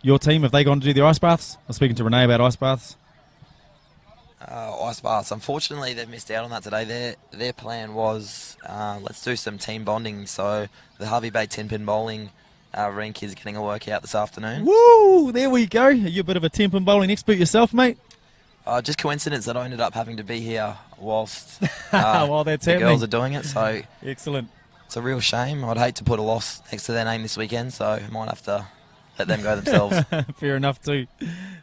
Your team, have they gone to do their ice baths? I was speaking to Renee about ice baths. Ice baths. Unfortunately, they've missed out on that today. Their plan was let's do some team bonding. So the Harvey Bay 10-pin bowling rink is getting a workout this afternoon. Woo! There we go. Are you a bit of a 10-pin bowling expert yourself, mate? Just coincidence that I ended up having to be here whilst while that's the happening. girls are doing it. So excellent. It's a real shame. I'd hate to put a loss next to their name this weekend, so I might have to let them go themselves. Fair enough too.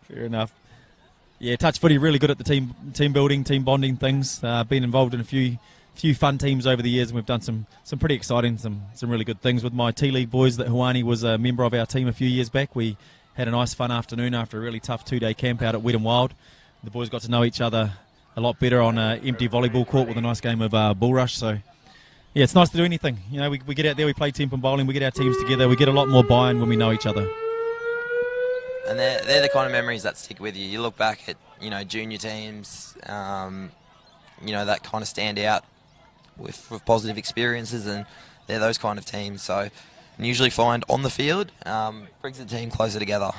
Fair enough. Yeah, touch footy really good at the team building, team bonding things. Been involved in a few fun teams over the years, and we've done some pretty exciting, some really good things with my T-League boys. That Huani was a member of our team a few years back. We had a nice fun afternoon after a really tough 2-day camp out at Wet and Wild. The boys got to know each other a lot better on an empty volleyball court with a nice game of bull rush. So yeah, it's nice to do anything. We get out there, we play 10-pin bowling, we get our teams together, we get a lot more buy-in when we know each other. And they're the kind of memories that stick with you. You look back at, junior teams, that kind of stand out with positive experiences, and they're those kind of teams. So you usually find on the field brings the team closer together.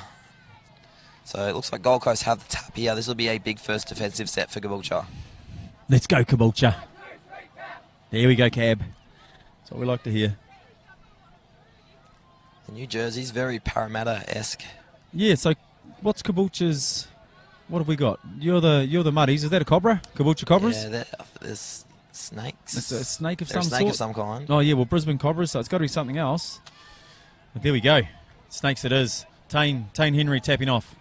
So it looks like Gold Coast have the tap here. This will be a big first defensive set for Caboolture. Let's go, Caboolture. There we go, Cab. That's what we like to hear. The new jersey's very Parramatta-esque. Yeah, so what's Caboolture's... What have we got? You're the Muddies. Is that a cobra? Caboolture Cobras? Yeah, there's snakes. It's a snake of They're some a snake sort? of some kind. Oh, yeah, well, Brisbane Cobras, so it's got to be something else. But there we go. Snakes it is. Tane Henry tapping off.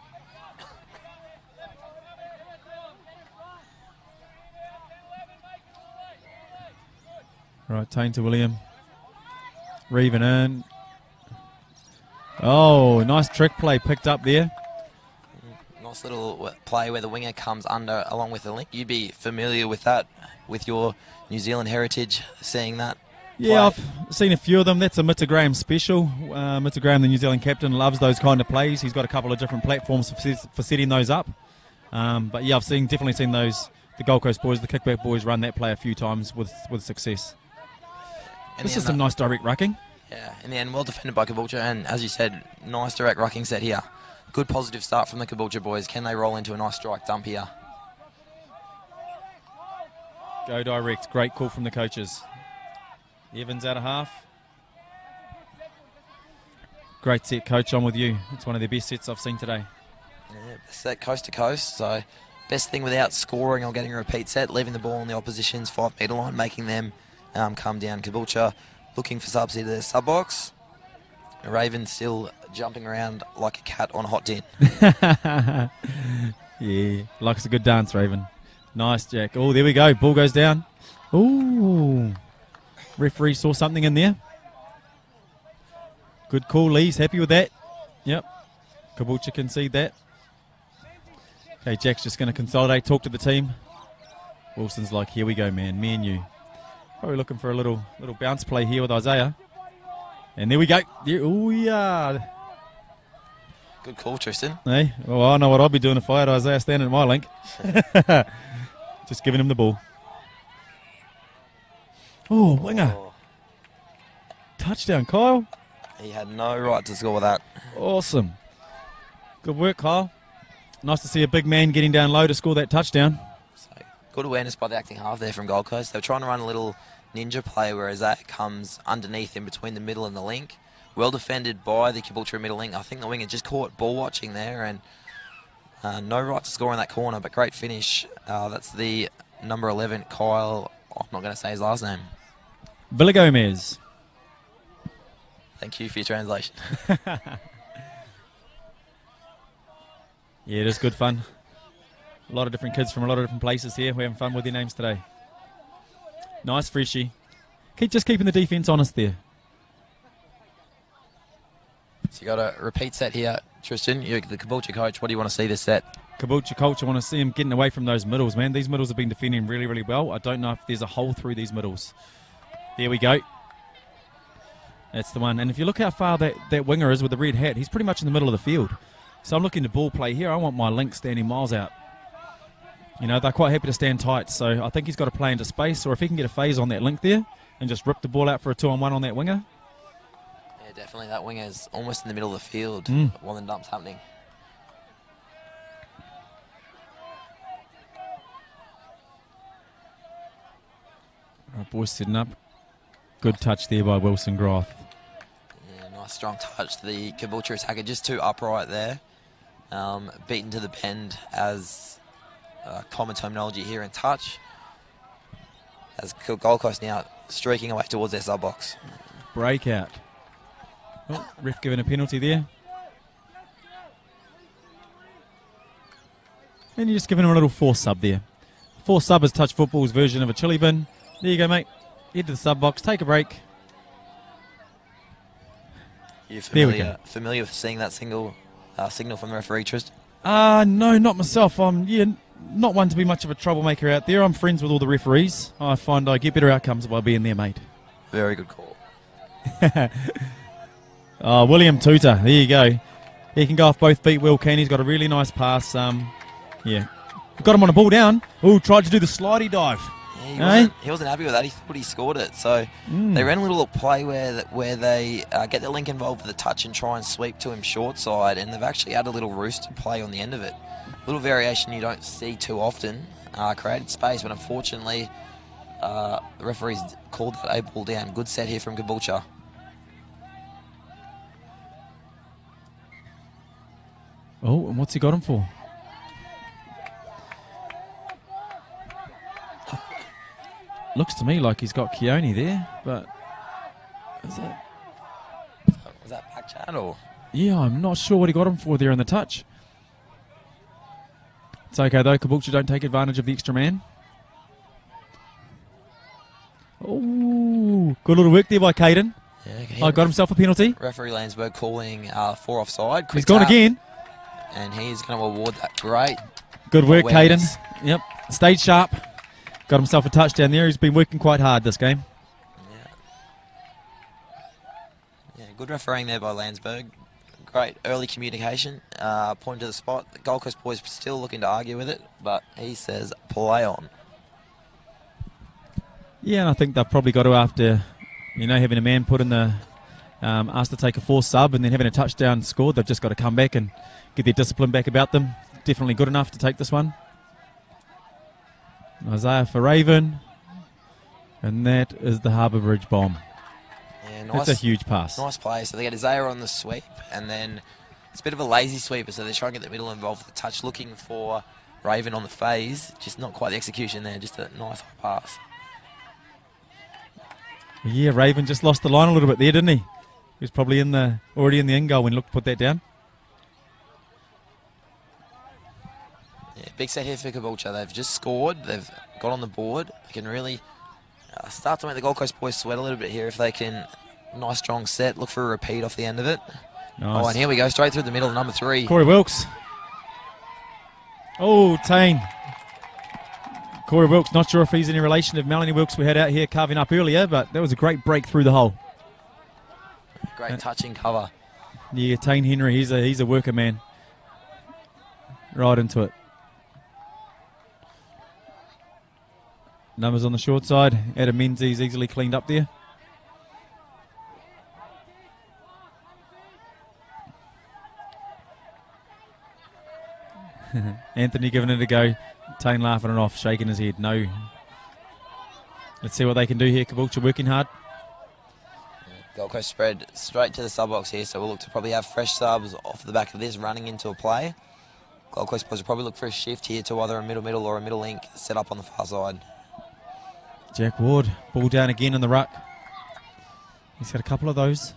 Right, Tane to William. Reeving in. Oh, nice trick play picked up there. Nice little play where the winger comes under along with the link. You'd be familiar with that with your New Zealand heritage, seeing that. Yeah, play. I've seen a few of them. That's a Mr. Graham special. Mr. Graham, the New Zealand captain, loves those kind of plays. He's got a couple of different platforms for setting those up. But yeah, I've definitely seen those. The Gold Coast boys, the kickback boys, run that play a few times with success. This is some nice direct rucking. Yeah, in the end, well defended by Caboolture, and as you said, nice direct rucking set here. Good positive start from the Caboolture boys. Can they roll into a nice strike dump here? Go direct. Great call from the coaches. Evans out of half. Great set, coach. I'm with you. It's one of the best sets I've seen today. Yeah, best set coast to coast. So best thing without scoring or getting a repeat set, leaving the ball on the opposition's 5-metre line, making them come down. Caboolture looking for subs into their sub box. Raven still jumping around like a cat on a hot tin. Yeah, likes a good dance, Raven. Nice, Jack. Oh, there we go. Ball goes down. Ooh. Referee saw something in there. Good call, Lee's happy with that. Yep. Caboolture concede that. Okay, Jack's just going to consolidate, talk to the team. Wilson's like, here we go, man. Me and you. Probably looking for a little bounce play here with Isaiah. And there we go. Oh, yeah. Good call, Tristan. Hey, well, I know what I'd be doing if I had Isaiah standing at my link. Just giving him the ball. Oh, winger. Oh, Touchdown, Kyle. he had no right to score that. Awesome. Good work, Kyle. Nice to see a big man getting down low to score that touchdown. So, good awareness by the acting half there from Gold Coast. They were trying to run a little ninja play where Isaiah comes underneath in between the middle and the link. Well defended by the Caboolture middle link. I think the winger just caught ball watching there and no right to score in that corner, but great finish. That's the number 11, Kyle. I'm not going to say his last name. Villa Gomez. Thank you for your translation. Yeah, it is good fun. A lot of different kids from a lot of different places here. We're having fun with their names today. Nice freshie. Just keeping the defence honest there. So you got a repeat set here, Tristan. You're the Caboolture coach. What do you want to see this set? Caboolture coach, I want to see him getting away from those middles, man. These middles have been defending really, really well. I don't know if there's a hole through these middles. There we go. That's the one. And if you look how far that winger is with the red hat, he's pretty much in the middle of the field. So I'm looking to ball play here. I want my link standing miles out. You know, they're quite happy to stand tight. So I think he's got to play into space. Or if he can get a phase on that link there and just rip the ball out for a 2-on-1 on that winger. Yeah, definitely. That winger is almost in the middle of the field while the dump's happening. Right, boys setting up. Good touch there by Wilson Groth. Yeah, nice strong touch. The Caboolture attacker just too upright there. Beaten to the bend as common terminology here in touch. As Gold Coast now streaking away towards their sub-box. Breakout. Oh, ref giving a penalty there. And you're just giving him a little force sub there. Force sub is touch football's version of a chili bin. There you go, mate. Head to the sub-box, take a break. You familiar with seeing that signal from the referee, Tristan? No, not myself. I'm not one to be much of a troublemaker out there. I'm friends with all the referees. I find I get better outcomes by being there, mate. Very good call. William Tuta, there you go. He can go off both feet well, can. He's got a really nice pass. Yeah. Got him on a ball down. Oh, tried to do the slidey dive. Yeah, he wasn't happy with that. He thought he scored it. So they ran a little play where they get the link involved with the touch and try and sweep to him short side, and they've actually had a little rooster play on the end of it. A little variation you don't see too often. Created space, but unfortunately the referees called that a ball down. Good set here from Caboolture. Oh, and what's he got him for? Looks to me like he's got Keone there, but was that back chat or? Yeah, I'm not sure what he got him for there in the touch. It's okay though, Caboolture don't take advantage of the extra man. Oh, good little work there by Caden. Yeah, got himself a penalty. Referee Landsberg calling 4 offside. He's gone again. And he's going to award that. Great. Good work, Caden. Yep, stayed sharp. Got himself a touchdown there. He's been working quite hard this game. Yeah, good refereeing there by Landsberg. Great early communication. Point to the spot. The Gold Coast boys still looking to argue with it, but he says play on. Yeah, and I think they've probably got to, after, having a man put in the, asked to take a forced sub and then having a touchdown scored, they've just got to come back and get their discipline back about them. Definitely good enough to take this one. Isaiah for Raven, and that is the Harbour Bridge bomb. Yeah, nice. That's a huge pass. Nice play. So they get Isaiah on the sweep, and then it's a bit of a lazy sweeper, so they're trying to get the middle involved with the touch, looking for Raven on the phase. Just not quite the execution there, just a nice pass. Yeah, Raven just lost the line a little bit there, didn't he? He was probably already in the end goal when he looked to put that down. Yeah, big set here for Caboolture. They've just scored. They've got on the board. They can really start to make the Gold Coast boys sweat a little bit here if they can. Nice strong set. Look for a repeat off the end of it. Nice. Oh, and here we go. Straight through the middle, number 3. Corey Wilkes. Oh, Tane. Corey Wilkes, not sure if he's any relation to Melanie Wilkes we had out here carving up earlier, but that was a great break through the hole. Great touching cover. Yeah, Tane Henry, he's a worker man. Right into it. Numbers on the short side. Adam Menzies easily cleaned up there. Anthony giving it a go. Tane laughing it off, shaking his head. No. Let's see what they can do here. Caboolture working hard. Gold Coast spread straight to the sub box here, so we'll look to probably have fresh subs off the back of this running into a play. Gold Coast boys will probably look for a shift here to either a middle or a middle link set up on the far side. Jack Ward, ball down again in the ruck. He's got a couple of those.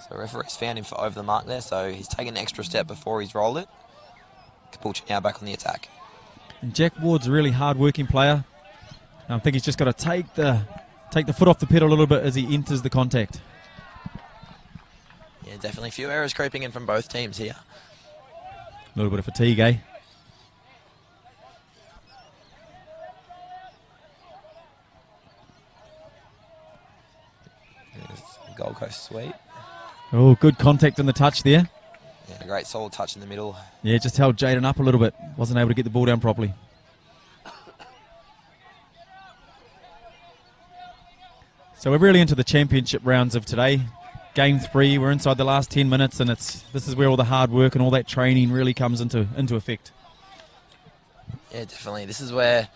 So referee's found him for over the mark there, so he's taken an extra step before he's rolled it. Caboolture now back on the attack. And Jack Ward's a really hard-working player. I think he's just got to take the foot off the pedal a little bit as he enters the contact. Yeah, definitely a few errors creeping in from both teams here. A little bit of fatigue, eh? Gold Coast sweep. Oh, good contact in the touch there. Yeah, a great solid touch in the middle. Yeah, just held Jaden up a little bit. Wasn't able to get the ball down properly. So we're really into the championship rounds of today. Game 3, we're inside the last 10 minutes, and this is where all the hard work and all that training really comes into effect. Yeah, definitely. This is where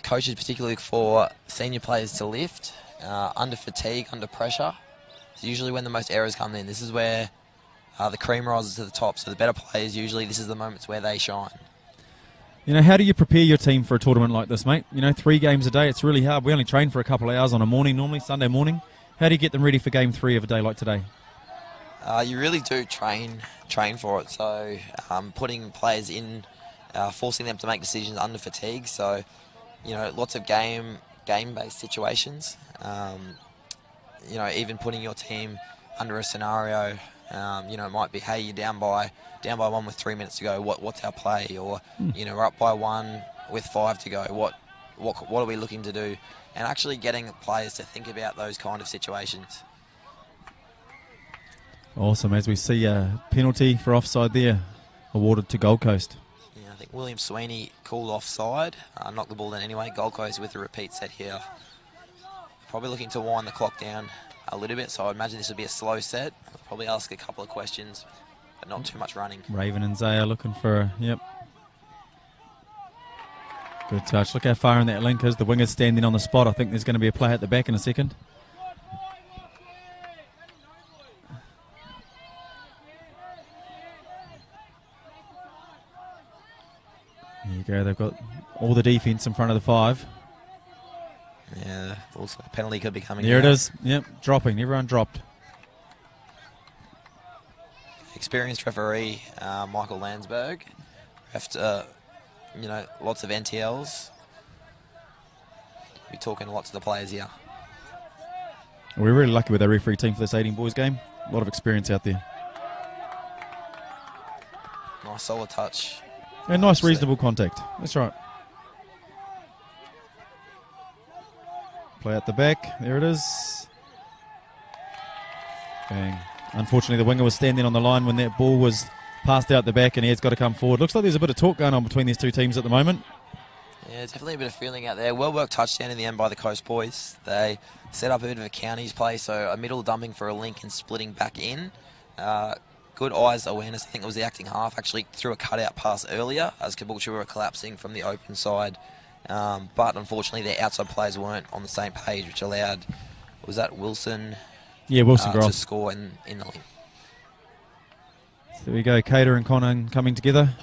coaches particularly look for senior players to lift under fatigue, under pressure. It's usually when the most errors come in. This is where the cream rises to the top. So the better players, usually this is the moments where they shine. You know, how do you prepare your team for a tournament like this, mate? You know, 3 games a day, it's really hard. We only train for a couple of hours on a morning, normally Sunday morning. How do you get them ready for game 3 of a day like today? You really do train for it. So putting players in, forcing them to make decisions under fatigue. So, you know, lots of game-based situations. You know, even putting your team under a scenario. You know, it might be, hey, you're down by 1 with 3 minutes to go. What's our play? Or you know, we're up by 1 with 5 to go. What are we looking to do? And actually getting players to think about those kind of situations. Awesome. As we see a penalty for offside there awarded to Gold Coast. Yeah, I think William Sweeney called offside. Knocked the ball in anyway. Gold Coast with a repeat set here. Probably looking to wind the clock down a little bit, so I imagine this would be a slow set. I'll probably ask a couple of questions, but not too much running. Raven and Zaya looking for yep. Good touch. Look how far in that link is. The winger's standing on the spot. I think there's going to be a play at the back in a second. There you go. They've got all the defence in front of the 5. Yeah, also a penalty could be coming. There it is. Yep, dropping. Everyone dropped. Experienced referee Michael Landsberg. You know, lots of NTLs. We're talking lots of the players here. We're really lucky with our referee team for this 18 boys game. A lot of experience out there. Nice solid touch. And nice reasonable contact. That's right. Play at the back. There it is. Bang. Unfortunately, the winger was standing on the line when that ball was passed out the back, and he has got to come forward. Looks like there's a bit of talk going on between these two teams at the moment. Yeah, definitely a bit of feeling out there. Well-worked touchdown in the end by the Coast boys. They set up a bit of a counties play, so a middle dumping for a link and splitting back in. Good eyes awareness. I think it was the acting half actually threw a cutout pass earlier as Caboolture were collapsing from the open side. But unfortunately, their outside players weren't on the same page, which allowed, was that Wilson? Yeah, Wilson to score in the link. So there we go, Cater and Conan coming together.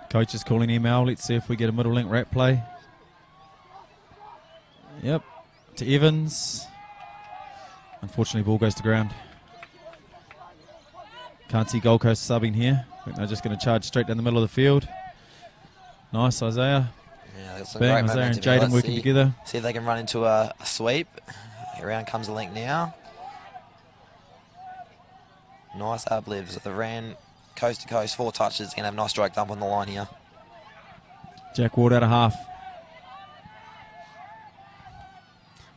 Coach is calling him out. Let's see if we get a middle link wrap play. Yep, to Evans. Unfortunately, ball goes to ground. Can't see Gold Coast subbing here. I think they're just going to charge straight down the middle of the field. Nice, Isaiah. Yeah, that's Bang, Isaiah and Jaden working together. See if they can run into a sweep. Around comes the link now. Nice ab-libs. They ran coast to coast, 4 touches. Going to have a nice strike dump on the line here. Jack Ward out of half.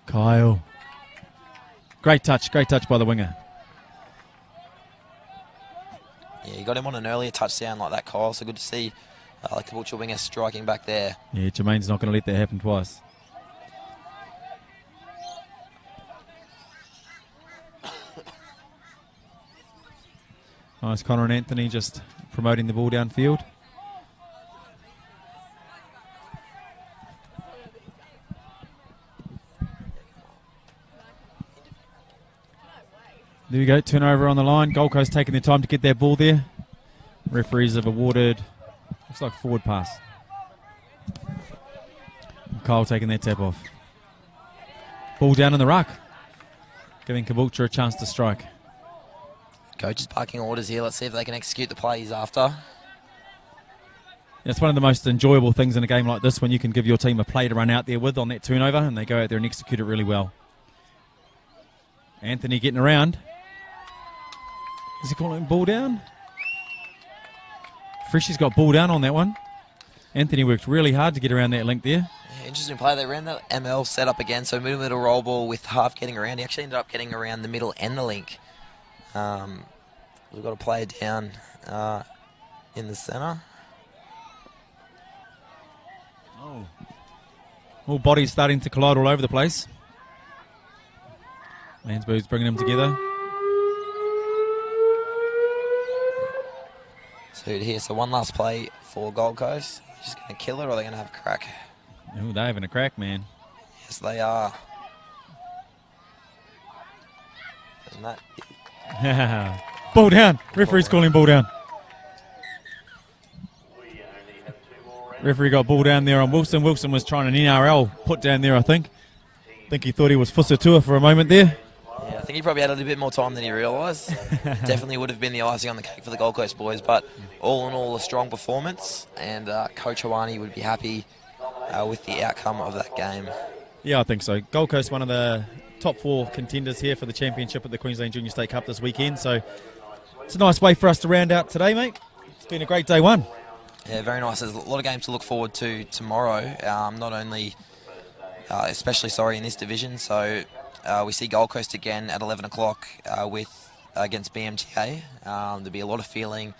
Kyle. Great touch by the winger. Yeah, you got him on an earlier touchdown like that, Kyle. So good to see the Caboolture winger striking back there. Yeah, Jermaine's not going to let that happen twice. Nice, Connor and Anthony just promoting the ball downfield. There we go, turnover on the line. Gold Coast taking their time to get their ball there. Referees have awarded, looks like forward pass. Kyle taking their tap off. Ball down in the ruck, giving Caboolture a chance to strike. Coach is barking orders here. Let's see if they can execute the play he's after. It's one of the most enjoyable things in a game like this when you can give your team a play to run out there with on that turnover and they go out there and execute it really well. Anthony getting around. Is he calling ball down? Freshy's got ball down on that one. Anthony worked really hard to get around that link there. Yeah, interesting play. They ran the ML setup again, so middle roll ball with half getting around. He actually ended up getting around the middle and the link. We've got a player down in the centre. Oh. All bodies starting to collide all over the place. Landsberg's bringing them together. So here, so one last play for Gold Coast. Just going to kill it, or are they going to have a crack? Oh, they're having a crack, man. Yes, they are. And that... Ball down. Referee's calling ball down. Referee got ball down there on Wilson. Wilson was trying an NRL put down there, I think. I think he thought he was Fusatua for a moment there. Yeah, I think he probably had a little bit more time than he realised. Definitely would have been the icing on the cake for the Gold Coast boys, but all in all, a strong performance, and Coach Hawani would be happy with the outcome of that game. Yeah, I think so. Gold Coast, one of the top 4 contenders here for the championship at the Queensland Junior State Cup this weekend, so it's a nice way for us to round out today, mate. It's been a great day one. Yeah, very nice. There's a lot of games to look forward to tomorrow, not only, especially, in this division. So we see Gold Coast again at 11 o'clock against BMTA. There'll be a lot of feeling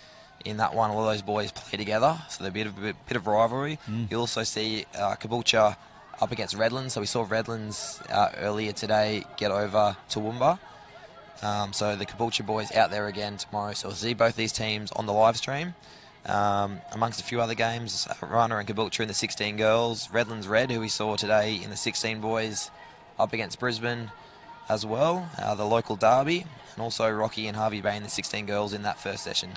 in that one. All of those boys play together, so there'll be a bit of rivalry. You'll also see Caboolture up against Redlands. So we saw Redlands earlier today get over Toowoomba. So the Caboolture boys out there again tomorrow. So we'll see both these teams on the live stream. Amongst a few other games, Rana and Caboolture in the 16 girls, Redlands Red, who we saw today in the 16 boys, up against Brisbane as well, the local derby, and also Rocky and Harvey Bay in the 16 girls in that first session.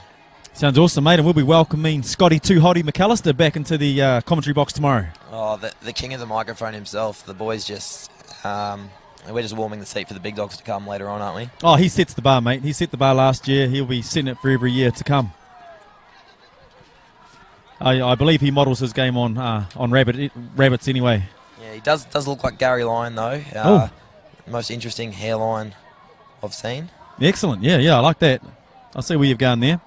Sounds awesome, mate, and we'll be welcoming Scotty Too Hotty McAllister back into the commentary box tomorrow. Oh, the king of the microphone himself. The boys just... we're just warming the seat for the big dogs to come later on, aren't we? Oh, he sets the bar, mate. He set the bar last year. He'll be setting it for every year to come. I believe he models his game on rabbits anyway. Yeah, he does look like Gary Lyon, though. Most interesting hairline I've seen. Excellent. Yeah, I like that. I see where you've gone there.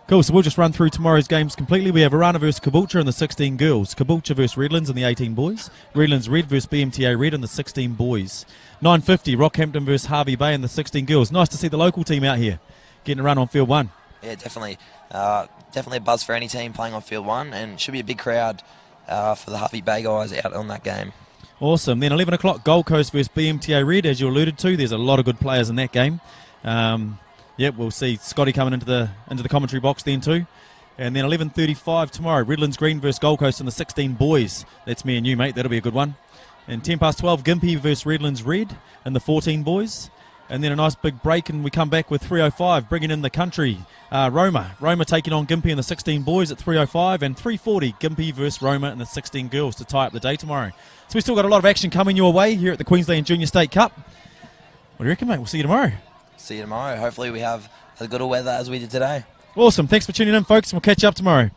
Cool, so we'll just run through tomorrow's games completely. We have Arana versus Caboolture in the 16 girls, Caboolture versus Redlands in the 18 boys, Redlands Red versus BMTA Red in the 16 boys, 9:50 Rockhampton versus Harvey Bay in the 16 girls. Nice to see the local team out here getting a run on field 1. Yeah, definitely. Definitely a buzz for any team playing on field 1, and should be a big crowd for the Harvey Bay guys out on that game. Awesome. Then 11 o'clock Gold Coast versus BMTA Red, as you alluded to. There's a lot of good players in that game. We'll see Scotty coming into the commentary box then too. And then 11:35 tomorrow, Redlands Green versus Gold Coast in the 16 boys. That's me and you, mate. That'll be a good one. And 12:10 Gympie versus Redlands Red in the 14 boys. And then a nice big break, and we come back with 3:05, bringing in the country. Roma taking on Gympie in the 16 boys at 3:05, and 3:40 Gympie versus Roma in the 16 girls to tie up the day tomorrow. So we've still got a lot of action coming your way here at the Queensland Junior State Cup. What do you reckon, mate? We'll see you tomorrow. See you tomorrow. Hopefully we have as good a weather as we did today. Awesome. Thanks for tuning in, folks, and we'll catch you up tomorrow.